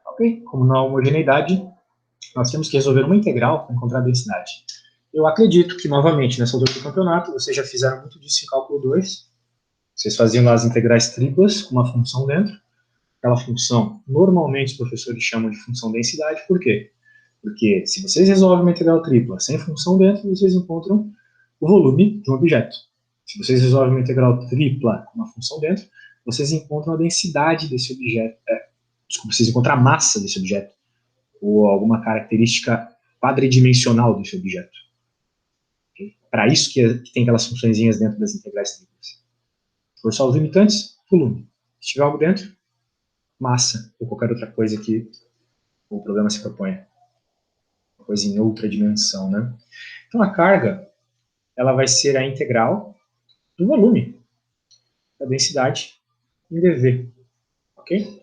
Ok, como não há homogeneidade, nós temos que resolver uma integral para encontrar a densidade. Eu acredito que, novamente, nessa altura do campeonato, vocês já fizeram muito disso em cálculo 2. Vocês faziam lá as integrais triplas com uma função dentro. Aquela função, normalmente os professores chamam de função densidade. Por quê? Porque se vocês resolvem uma integral tripla sem função dentro, vocês encontram o volume de um objeto. Se vocês resolvem uma integral tripla com uma função dentro, vocês encontram a densidade desse objeto. Desculpa, vocês encontram a massa desse objeto, ou alguma característica quadridimensional desse objeto. Okay? Para isso que tem aquelas funçõezinhas dentro das integrais triplas. For só os limitantes, volume. Se tiver algo dentro, massa, ou qualquer outra coisa que o problema se propõe. Uma coisa em outra dimensão, né? Então a carga, ela vai ser a integral do volume, da densidade em dV. Ok?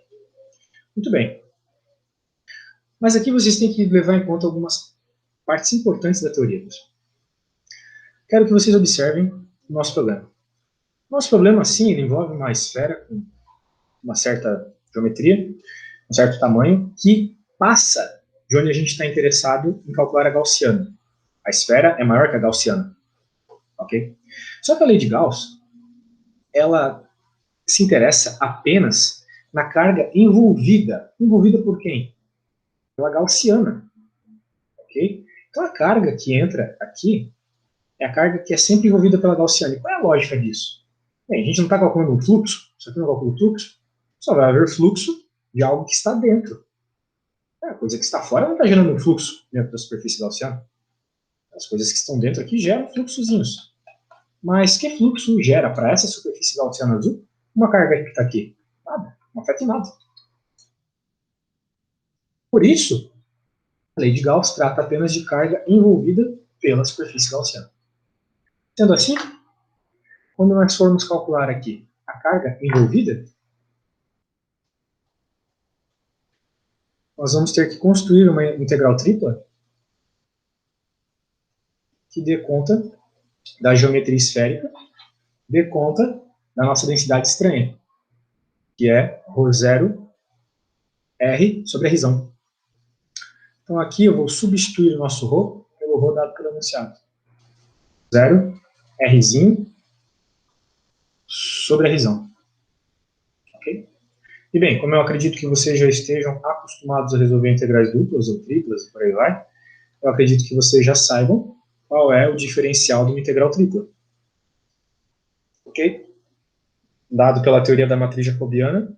Muito bem. Mas aqui vocês têm que levar em conta algumas partes importantes da teoria. Quero que vocês observem o nosso problema. O nosso problema, sim, ele envolve uma esfera com uma certa geometria, um certo tamanho, que passa de onde a gente está interessado em calcular a gaussiana. A esfera é maior que a gaussiana. Ok? Só que a lei de Gauss, ela se interessa apenas na carga envolvida. Envolvida por quem? Pela gaussiana. Ok? Então a carga que entra aqui é a carga que é sempre envolvida pela gaussiana. E qual é a lógica disso? Bem, a gente não está calculando um fluxo, isso aqui não calcula o fluxo, só vai haver fluxo de algo que está dentro. A coisa que está fora não está gerando um fluxo dentro da superfície gaussiana. As coisas que estão dentro aqui geram fluxozinhos. Mas que fluxo gera para essa superfície gaussiana azul uma carga que está aqui? Nada, não afeta em nada. Por isso, a lei de Gauss trata apenas de carga envolvida pela superfície gaussiana. Sendo assim, quando nós formos calcular aqui a carga envolvida, nós vamos ter que construir uma integral tripla que dê conta da geometria esférica, dê conta da nossa densidade estranha, que é ρ0 R sobre Rzão. Então aqui eu vou substituir o nosso ρ pelo ρ dado pelo enunciado. 0 Rzinho sobre Rzão. Ok? E bem, como eu acredito que vocês já estejam acostumados a resolver integrais duplas ou triplas e por aí vai, eu acredito que vocês já saibam qual é o diferencial de uma integral tripla. Ok? Dado pela teoria da matriz jacobiana,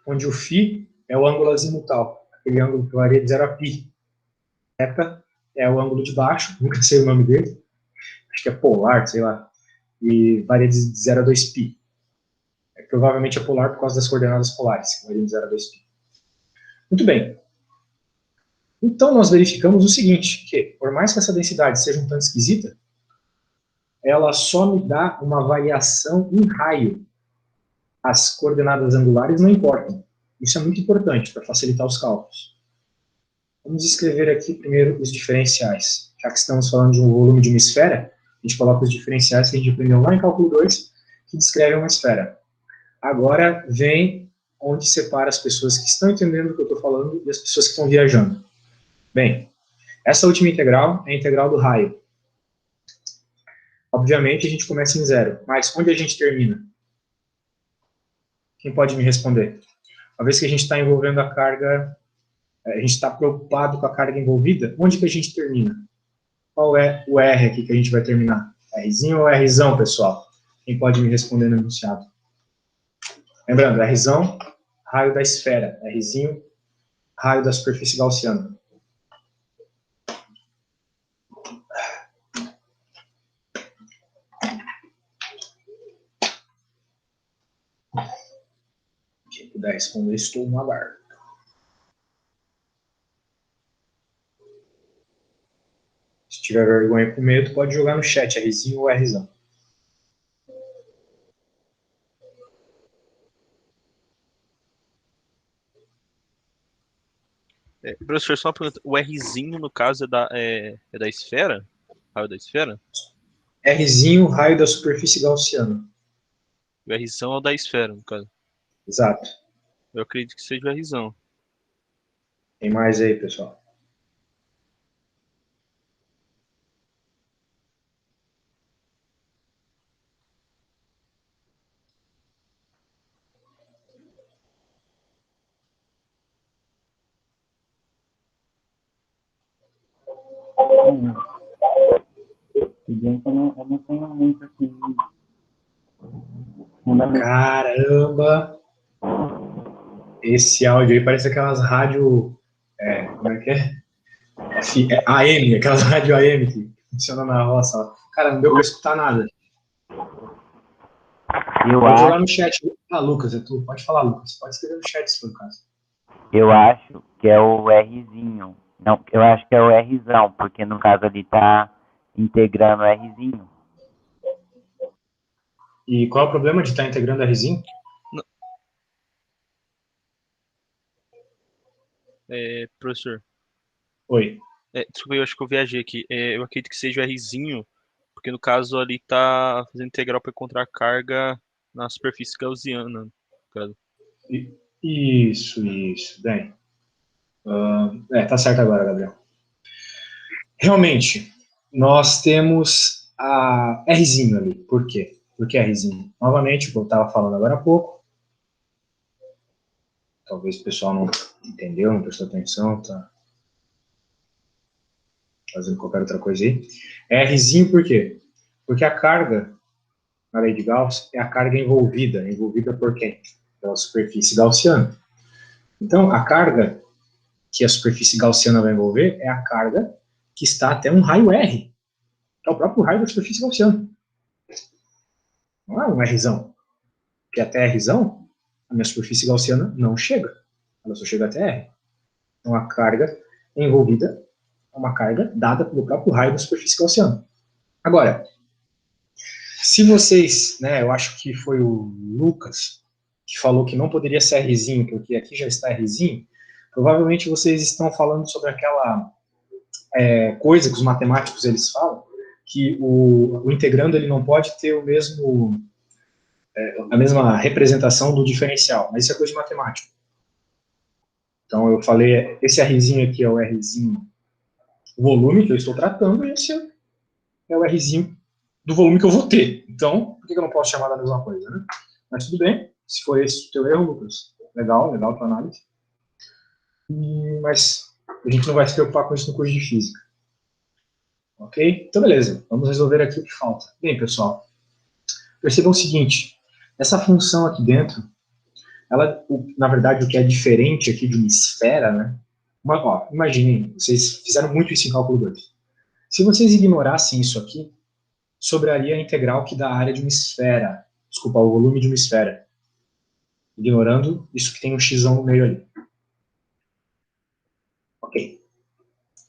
onde o φ é o ângulo azimutal, aquele ângulo que varia de 0 a π. Eta é o ângulo de baixo, nunca sei o nome dele, acho que é polar, sei lá, e varia de 0 a 2π. Provavelmente é polar por causa das coordenadas polares, que variam de 0 a 2π. Muito bem. Então nós verificamos o seguinte, que por mais que essa densidade seja um tanto esquisita, ela só me dá uma variação em raio. As coordenadas angulares não importam. Isso é muito importante para facilitar os cálculos. Vamos escrever aqui primeiro os diferenciais. Já que estamos falando de um volume de uma esfera, a gente coloca os diferenciais que a gente aprendeu lá em cálculo 2, que descrevem uma esfera. Agora vem onde separa as pessoas que estão entendendo o que eu estou falando e as pessoas que estão viajando. Bem, essa última integral é a integral do raio. Obviamente a gente começa em 0, mas onde a gente termina? Quem pode me responder? Uma vez que a gente está envolvendo a carga, a gente está preocupado com a carga envolvida, onde que a gente termina? Qual é o R aqui que a gente vai terminar? Rzinho ou Rzão, pessoal? Quem pode me responder no enunciado? Lembrando, Rzão, raio da esfera. Rzinho, raio da superfície gaussiana. Quem puder responder, estou no aguardo. Se tiver vergonha com medo, pode jogar no chat, Rzinho ou Rzão. Professor, só uma pergunta. O Rzinho, no caso, é da esfera? Raio da esfera? Rzinho, raio da superfície gaussiana. O Rzão é o da esfera, no caso. Exato. Eu acredito que seja o Rzão. Tem mais aí, pessoal? Eu não tenho muito assim. Caramba! Esse áudio aí parece aquelas rádio... como é que é? AM, aquelas rádio AM que funcionam na roça. Cara, não deu pra escutar nada. Vou jogar no chat. Ah, Lucas, é tu. Pode falar, Lucas. Pode escrever no chat, se for o caso. Eu acho que é o Rzinho. Não, eu acho que é o Rzão, porque no caso ali tá integrando o Rzinho. E qual é o problema de estar integrando Rzinho? Professor. Oi. Desculpa, eu acho que eu viajei aqui. Eu acredito que seja o Rzinho, porque no caso ali tá fazendo integral para encontrar a carga na superfície gaussiana. Cara. Isso. Bem. Tá certo agora, Gabriel. Realmente, nós temos a Rzinho ali. Por quê? Por que Rzinho? Novamente, o que eu estava falando agora há pouco. Talvez o pessoal não entendeu, não prestou atenção, tá fazendo qualquer outra coisa aí. Rzinho por quê? Porque a carga, na lei de Gauss, é a carga envolvida. Envolvida por quem? Pela superfície gaussiana. Então, a carga que a superfície gaussiana vai envolver é a carga que está até um raio R, que é o próprio raio da superfície gaussiana. Não é um Rzão. Porque até Rzão, a minha superfície gaussiana não chega. Ela só chega até R. Então a carga envolvida é uma carga dada pelo próprio raio da superfície gaussiana. Agora, se vocês, né, eu acho que foi o Lucas que falou que não poderia ser Rzinho, porque aqui já está Rzinho, provavelmente vocês estão falando sobre aquela coisa que os matemáticos eles falam, que o integrando ele não pode ter o mesmo, a mesma representação do diferencial, mas isso é coisa de matemática. Então eu falei, esse Rzinho aqui é o Rzinho volume que eu estou tratando, e esse é o Rzinho do volume que eu vou ter. Então, por que eu não posso chamar da mesma coisa, né? Mas tudo bem, se for esse o teu erro, Lucas, legal a tua análise. Mas a gente não vai se preocupar com isso no curso de física. Ok? Então, beleza. Vamos resolver aqui o que falta. Bem, pessoal, percebam o seguinte, essa função aqui dentro, ela, na verdade, o que é diferente aqui de uma esfera, né? Imaginem, vocês fizeram muito isso em cálculo 2. Se vocês ignorassem isso aqui, sobraria a integral que dá a área de uma esfera. Desculpa, o volume de uma esfera. Ignorando isso que tem um x no meio ali. Ok.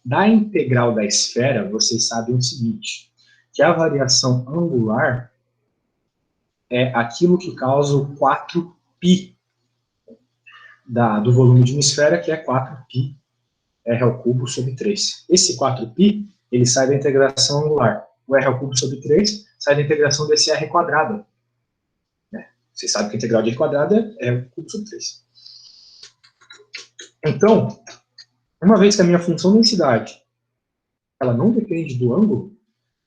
Da integral da esfera, vocês sabem o seguinte, que a variação angular é aquilo que causa o 4π do volume de uma esfera, que é 4π r ao cubo sobre 3. Esse 4π, ele sai da integração angular. O r ao cubo sobre 3 sai da integração desse r quadrado. Vocês sabem que a integral de r quadrado é r ao cubo sobre 3. Então, uma vez que a minha função densidade ela não depende do ângulo,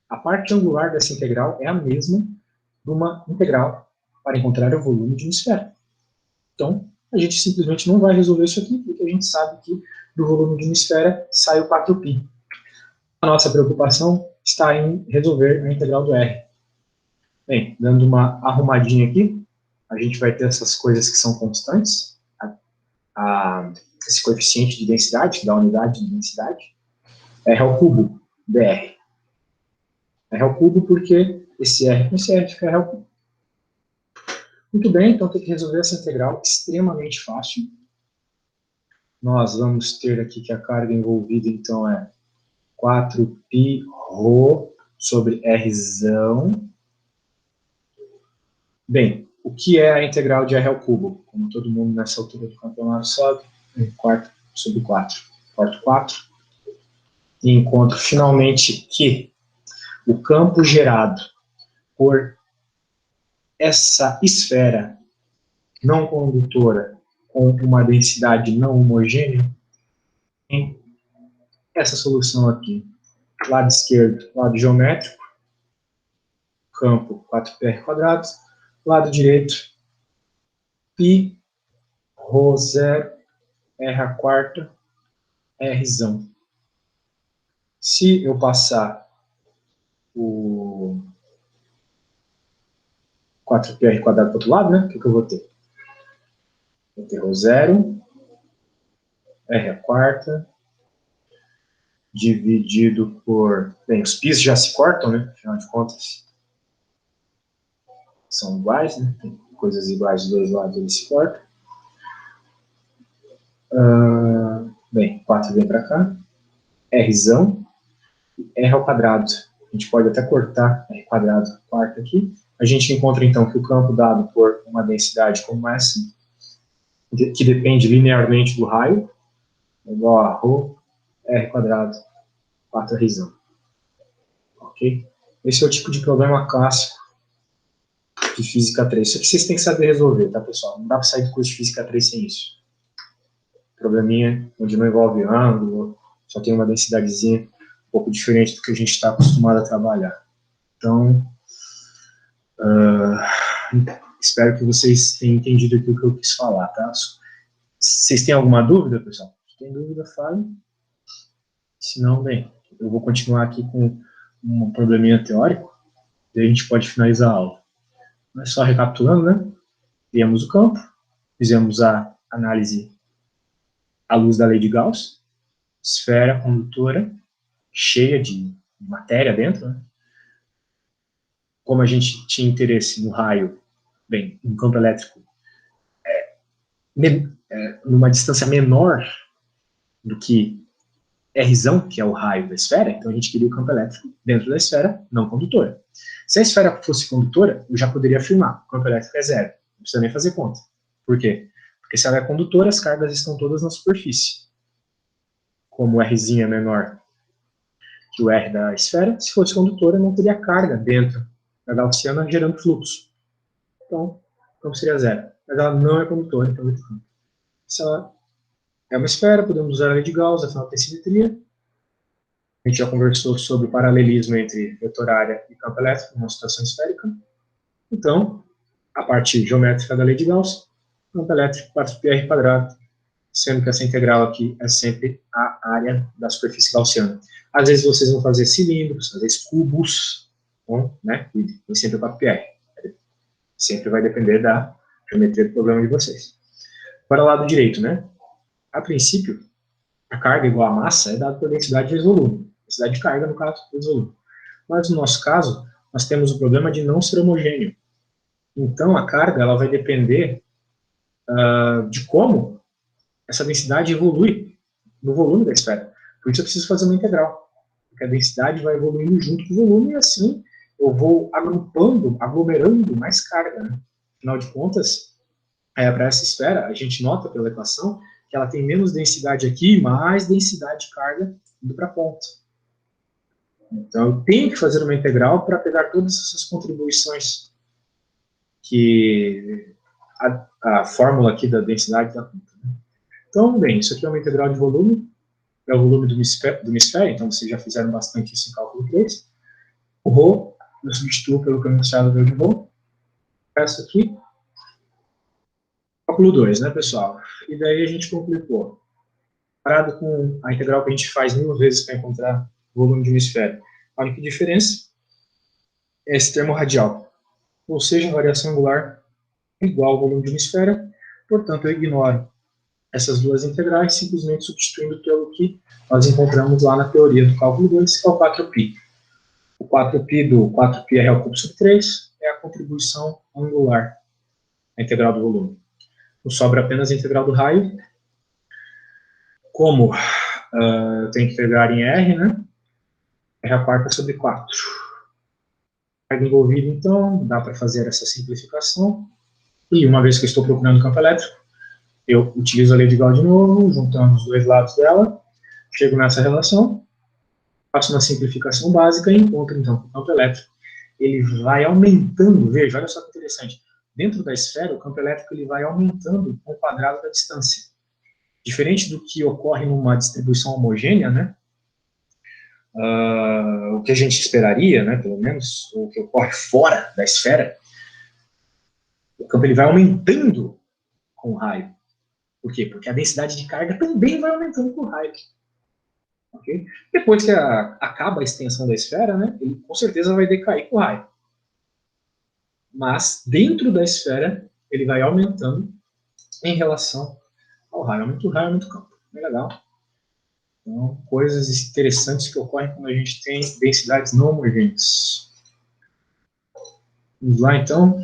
a parte angular dessa integral é a mesma de uma integral para encontrar o volume de uma esfera. Então, a gente simplesmente não vai resolver isso aqui, porque a gente sabe que do volume de uma esfera sai o 4π. A nossa preocupação está em resolver a integral do R. Bem, dando uma arrumadinha aqui, a gente vai ter essas coisas que são constantes, esse coeficiente de densidade, que dá a unidade de densidade, R ao cubo, dr. R ao cubo porque esse R com esse R fica R ao cubo. Muito bem, então tem que resolver essa integral extremamente fácil. Nós vamos ter aqui que a carga envolvida, então, é 4π ρ sobre Rzão. Bem, o que é a integral de R ao cubo? Como todo mundo nessa altura do campeonato sabe, 4 sobre 4. Corto 4. E encontro finalmente que o campo gerado por essa esfera não condutora com uma densidade não homogênea tem essa solução aqui. Lado esquerdo, lado geométrico, campo 4πr², lado direito, π ρ0 r², Rzão. Se eu passar o 4πr² para o outro lado, né? O que eu vou ter? Vou ter ρ0, r², dividido por... Bem, os π's já se cortam, né? Afinal de contas, são iguais, né? Tem coisas iguais dos dois lados, eles se cortam. Bem, 4 vem para cá. Rzão, r². A gente pode até cortar r² quarto aqui. A gente encontra, então, que o campo dado por uma densidade como essa, que depende linearmente do raio, é igual a ρ, r², 4Rzão. Ok? Esse é o tipo de problema clássico de Física 3. Isso aqui vocês têm que saber resolver, tá, pessoal? Não dá para sair do curso de Física 3 sem isso. Probleminha onde não envolve ângulo, só tem uma densidadezinha um pouco diferente do que a gente está acostumado a trabalhar. Então, espero que vocês tenham entendido aqui o que eu quis falar, tá? Vocês têm alguma dúvida, pessoal? Se tem dúvida, falem. Se não, bem, eu vou continuar aqui com um probleminha teórico, e a gente pode finalizar a aula. Mas só recapitulando, né? Criamos o campo, fizemos a análise à luz da lei de Gauss, esfera condutora, cheia de matéria dentro, né? Como a gente tinha interesse no raio, bem, no campo elétrico, numa distância menor do que Rzão, que é o raio da esfera, então a gente queria o campo elétrico dentro da esfera, não condutora. Se a esfera fosse condutora, eu já poderia afirmar, o campo elétrico é zero, não precisa nem fazer conta. Por quê? Porque se ela é condutora, as cargas estão todas na superfície. Como o Rzinho é menor que o R da esfera, se fosse condutora, não teria carga dentro da gaussiana gerando fluxo. Então, o campo seria zero. Mas ela não é condutora, então se ela é uma esfera, podemos usar a lei de Gauss, afinal tem simetria. A gente já conversou sobre o paralelismo entre vetor área e campo elétrico numa situação esférica. Então, a parte geométrica da lei de Gauss, campo elétrico 4πr², sendo que essa integral aqui é sempre a área da superfície gaussiana. Às vezes vocês vão fazer cilindros, às vezes cubos, bom, né? E sempre 4πr. Sempre vai depender da geometria do problema de vocês. Para o lado direito, né? A princípio, a carga igual à massa é dada por densidade vezes volume. Densidade de carga, no caso, vezes volume. Mas no nosso caso, nós temos o problema de não ser homogêneo. Então, a carga ela vai depender de como essa densidade evolui no volume da esfera. Por isso eu preciso fazer uma integral. Porque a densidade vai evoluindo junto com o volume e assim eu vou aglomerando mais carga. Né? Afinal de contas, para essa esfera, a gente nota pela equação que ela tem menos densidade aqui e mais densidade de carga indo para a ponta. Então, eu tenho que fazer uma integral para pegar todas essas contribuições que a fórmula aqui da densidade da ponta. Né? Então, bem, isso aqui é uma integral de volume, é o volume de uma esfera, então vocês já fizeram bastante isso em cálculo 3. O ρ, eu substituo pelo que eu enunciado de ρ. Essa aqui, cálculo 2, né, pessoal? E daí a gente complicou. Comparado com a integral que a gente faz 1000 vezes para encontrar o volume de uma esfera. A única diferença é esse termo radial. Ou seja, a variação angular é igual ao volume de uma esfera, portanto eu ignoro essas duas integrais, simplesmente substituindo pelo que nós encontramos lá na teoria do cálculo 2, que é o 4π. O 4π do 4π real cubo sobre 3 é a contribuição angular, a integral do volume. Então, sobra apenas a integral do raio. Como eu tenho que integrar em R, né? R a quarta sobre 4. Carga envolvida, então, dá para fazer essa simplificação. E uma vez que eu estou procurando o campo elétrico, eu utilizo a lei de Gauss de novo, juntando os dois lados dela, chego nessa relação, faço uma simplificação básica e encontro, então, o campo elétrico. Ele vai aumentando, veja, olha só que interessante. Dentro da esfera, o campo elétrico ele vai aumentando com o quadrado da distância. Diferente do que ocorre numa distribuição homogênea, né? O que a gente esperaria, né, pelo menos, o que ocorre fora da esfera, o campo ele vai aumentando com o raio. Por quê? Porque a densidade de carga também vai aumentando com o raio. Okay? Depois que acaba a extensão da esfera, né, ele com certeza vai decair com o raio. Mas, dentro da esfera, ele vai aumentando em relação ao raio. Aumenta o raio, aumenta o campo. Bem legal. Então, coisas interessantes que ocorrem quando a gente tem densidades não homogêneas. Vamos lá, então.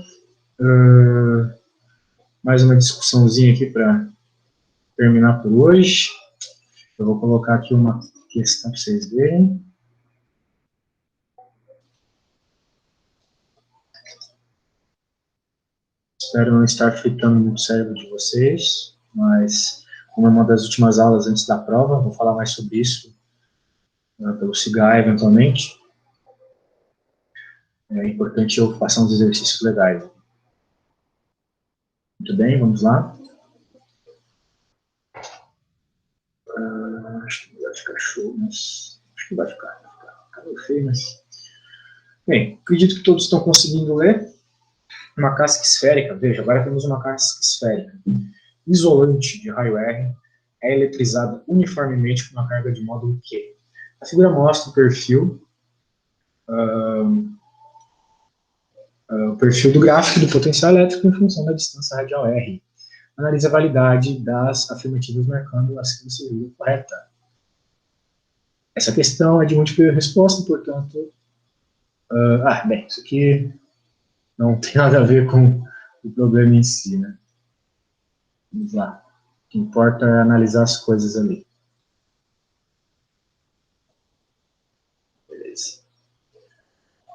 Mais uma discussãozinha aqui para terminar por hoje. Eu vou colocar aqui uma questão para vocês verem. Espero não estar fritando muito o cérebro de vocês, mas como é uma das últimas aulas antes da prova, vou falar mais sobre isso pelo CIGA eventualmente. É importante eu passar uns exercícios legais. Muito bem, vamos lá. Acho que vai ficar show, mas acho que vai ficar meio feio, mas... Bem, acredito que todos estão conseguindo ler. Uma casca esférica, veja, agora temos uma casca esférica. Isolante de raio R, é eletrizada uniformemente com uma carga de módulo Q. A figura mostra o perfil do gráfico do potencial elétrico em função da distância radial R. analise a validade das afirmativas marcando as que você viu correta. Essa questão é de múltipla resposta, portanto... bem, isso aqui não tem nada a ver com o problema em si, né? Vamos lá. O que importa é analisar as coisas ali. Beleza.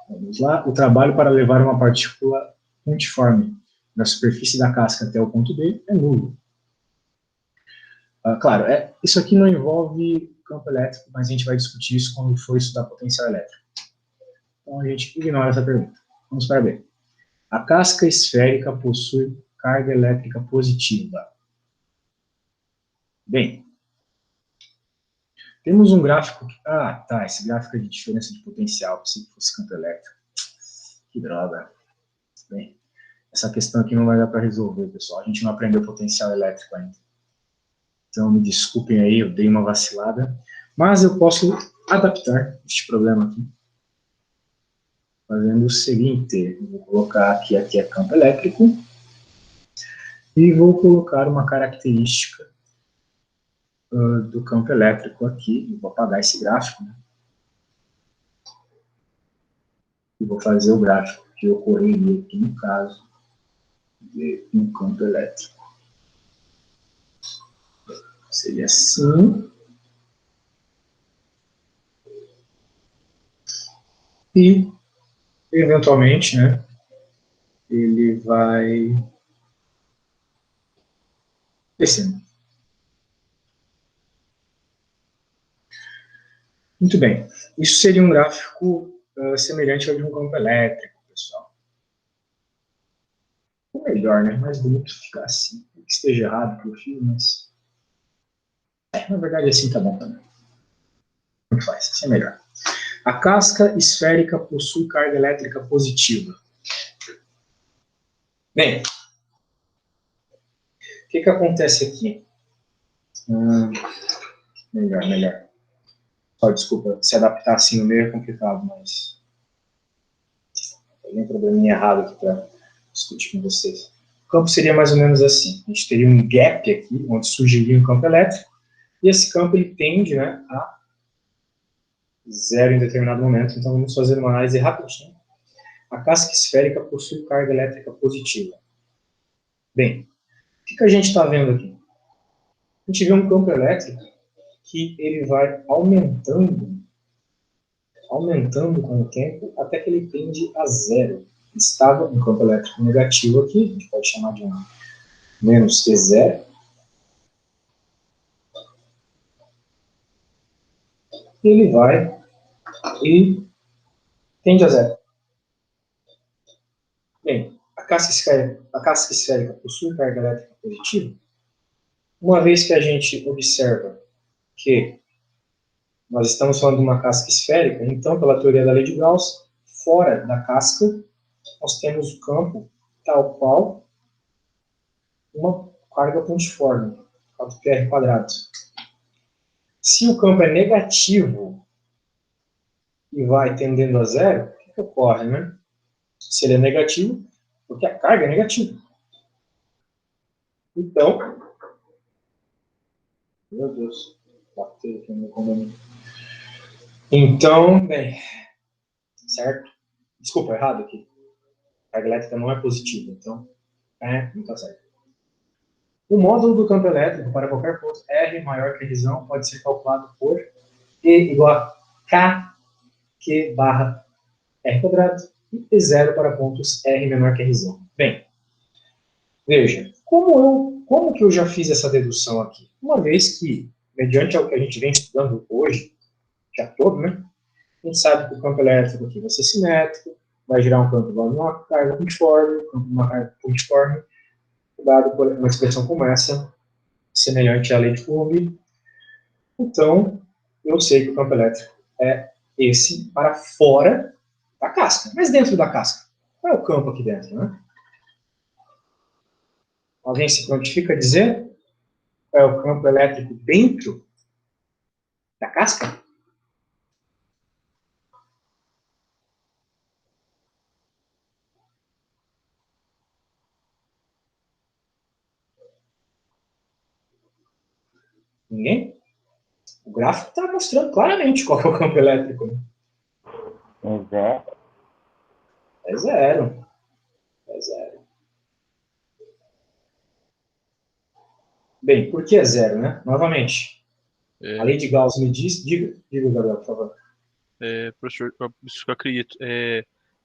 Vamos lá. O trabalho para levar uma partícula pontiforme da superfície da casca até o ponto B é nulo. Claro, isso aqui não envolve campo elétrico, mas a gente vai discutir isso quando for estudar potencial elétrico. Então a gente ignora essa pergunta. Vamos para B. A casca esférica possui carga elétrica positiva. Bem, temos um gráfico... esse gráfico é de diferença de potencial, pensei que fosse campo elétrico. Que droga. Bem, essa questão aqui não vai dar para resolver, pessoal. A gente não aprendeu potencial elétrico ainda. Então, me desculpem aí, eu dei uma vacilada. Mas eu posso adaptar este problema aqui. Fazendo o seguinte, eu vou colocar aqui é campo elétrico. E vou colocar uma característica do campo elétrico aqui. Vou apagar esse gráfico, né? E vou fazer o gráfico que ocorreria aqui no caso de um campo elétrico. Seria assim. E, eventualmente, né, ele vai descendo. Muito bem. Isso seria um gráfico semelhante ao de um campo elétrico, pessoal. Ou melhor, né? Mais bonito ficar assim. Que esteja errado que eu fiz, mas... na verdade, assim tá bom também. Como faz? Assim é melhor. A casca esférica possui carga elétrica positiva. Bem, o que acontece aqui? Melhor. Desculpa, se adaptar assim no meio é complicado, mas... tem um probleminha errado aqui para discutir com vocês. O campo seria mais ou menos assim. A gente teria um gap aqui, onde surgiria um campo elétrico, e esse campo ele tende, né, a zero em determinado momento. Então vamos fazer uma análise rapidinho. A casca esférica possui carga elétrica positiva. Bem, o que a gente está vendo aqui? A gente vê um campo elétrico que ele vai aumentando com o tempo até que ele tende a zero. Estava um campo elétrico negativo aqui, a gente pode chamar de um menos T0. E ele vai e tende a zero. Bem, a casca esférica possui carga elétrica positiva, uma vez que a gente observa que nós estamos falando de uma casca esférica, então, pela teoria da lei de Gauss, fora da casca, nós temos o campo tal qual uma carga pontiforme, 4πr². Se o campo é negativo e vai tendendo a zero, o que ocorre, né? Se ele é negativo, porque a carga é negativa. Então, meu Deus, bateu aqui no meu condomínio. Então, bem, certo? Desculpa, errado aqui. A carga elétrica não é positiva, então, não está certo. O módulo do campo elétrico para qualquer ponto R maior que a região pode ser calculado por E igual a KQ barra R² e P0 para pontos R menor que a região. Bem, veja, como que eu já fiz essa dedução aqui? Uma vez que, mediante o que a gente vem estudando hoje, já todo, né? A gente sabe que o campo elétrico aqui vai ser simétrico, vai gerar um campo igual a uma carga pontiforme, uma carga pontiforme, dado por uma expressão como essa, semelhante à lei de Coulomb. Então, eu sei que o campo elétrico é esse para fora da casca. Mas dentro da casca, qual é o campo aqui dentro, né? Alguém se prontifica a dizer qual é o campo elétrico dentro da casca? Ninguém? O gráfico está mostrando claramente qual que é o campo elétrico. Né? É zero. É zero. É zero. Bem, por que é zero, né? Novamente, a lei de Gauss me diz... Diga, Gabriel, por favor. Professor, isso que eu acredito.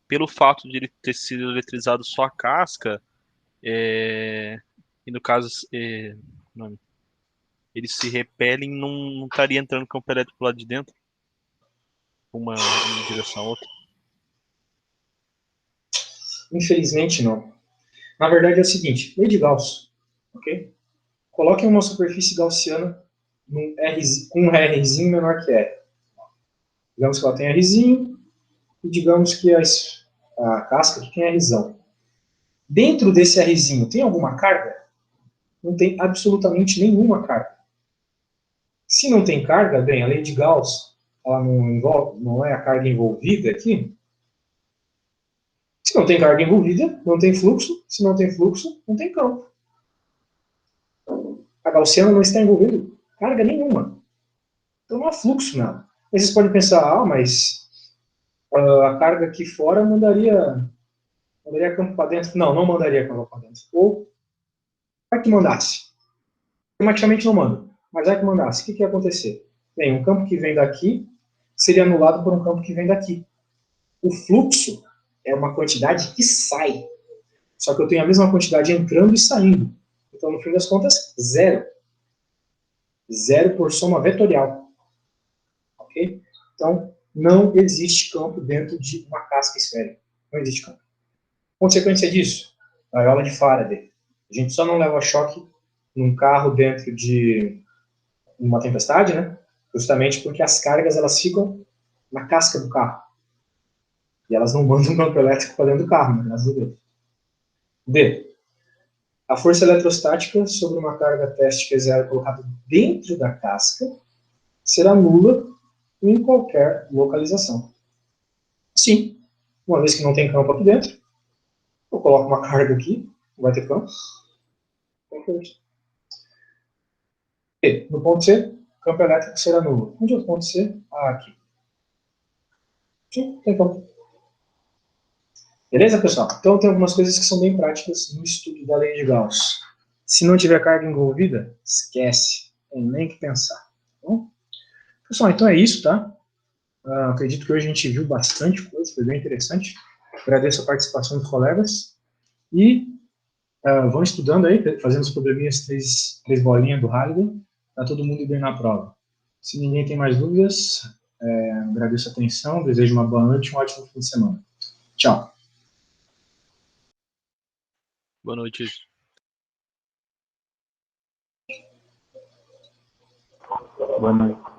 Pelo fato de ele ter sido eletrizado só a casca, e no caso, não, eles se repelem, não estaria entrando campo elétrico lá de dentro, uma em direção a outra. Infelizmente, não. Na verdade, é o seguinte, lei de Gauss, ok? Coloquem uma superfície gaussiana com um Rzinho menor que R. Digamos que ela tem Rzinho, e digamos que a casca aqui tem Rzão. Dentro desse Rzinho, tem alguma carga? Não tem absolutamente nenhuma carga. Se não tem carga, bem, a lei de Gauss, ela não é a carga envolvida aqui. Se não tem carga envolvida, não tem fluxo. Se não tem fluxo, não tem campo. A gaussiana não está envolvendo carga nenhuma. Então não há fluxo nada. Aí vocês podem pensar, mas a carga aqui fora mandaria campo para dentro. Não, não mandaria campo para dentro. Ou vai que mandasse. Automaticamente não manda. Mas vai que mandasse. O que ia acontecer? Bem, um campo que vem daqui seria anulado por um campo que vem daqui. O fluxo é uma quantidade que sai. Só que eu tenho a mesma quantidade entrando e saindo. Então, no fim das contas, zero. Zero por soma vetorial. Ok? Então, não existe campo dentro de uma casca esférica. Não existe campo. Consequência disso, a gaiola de Faraday. A gente só não leva choque num carro dentro de uma tempestade, né? Justamente porque as cargas elas ficam na casca do carro. E elas não mandam um campo elétrico para dentro do carro, né? Graças a Deus. D. A força eletrostática sobre uma carga teste que é zero colocada dentro da casca será nula em qualquer localização. Sim, uma vez que não tem campo aqui dentro, eu coloco uma carga aqui, não vai ter campo. E, no ponto C, campo elétrico será nulo. Onde é o ponto C? Ah, aqui. Sim, tem campo. Beleza, pessoal? Então tem algumas coisas que são bem práticas no estudo da lei de Gauss. Se não tiver carga envolvida, esquece. Tem nem que pensar. Tá bom? Pessoal, então é isso, tá? Acredito que hoje a gente viu bastante coisa, foi bem interessante. Agradeço a participação dos colegas. E vão estudando aí, fazendo os probleminhas três bolinhas do Halliday, para todo mundo ir bem na prova. Se ninguém tem mais dúvidas, agradeço a atenção, desejo uma boa noite e um ótimo fim de semana. Tchau. Boa noite. Boa noite.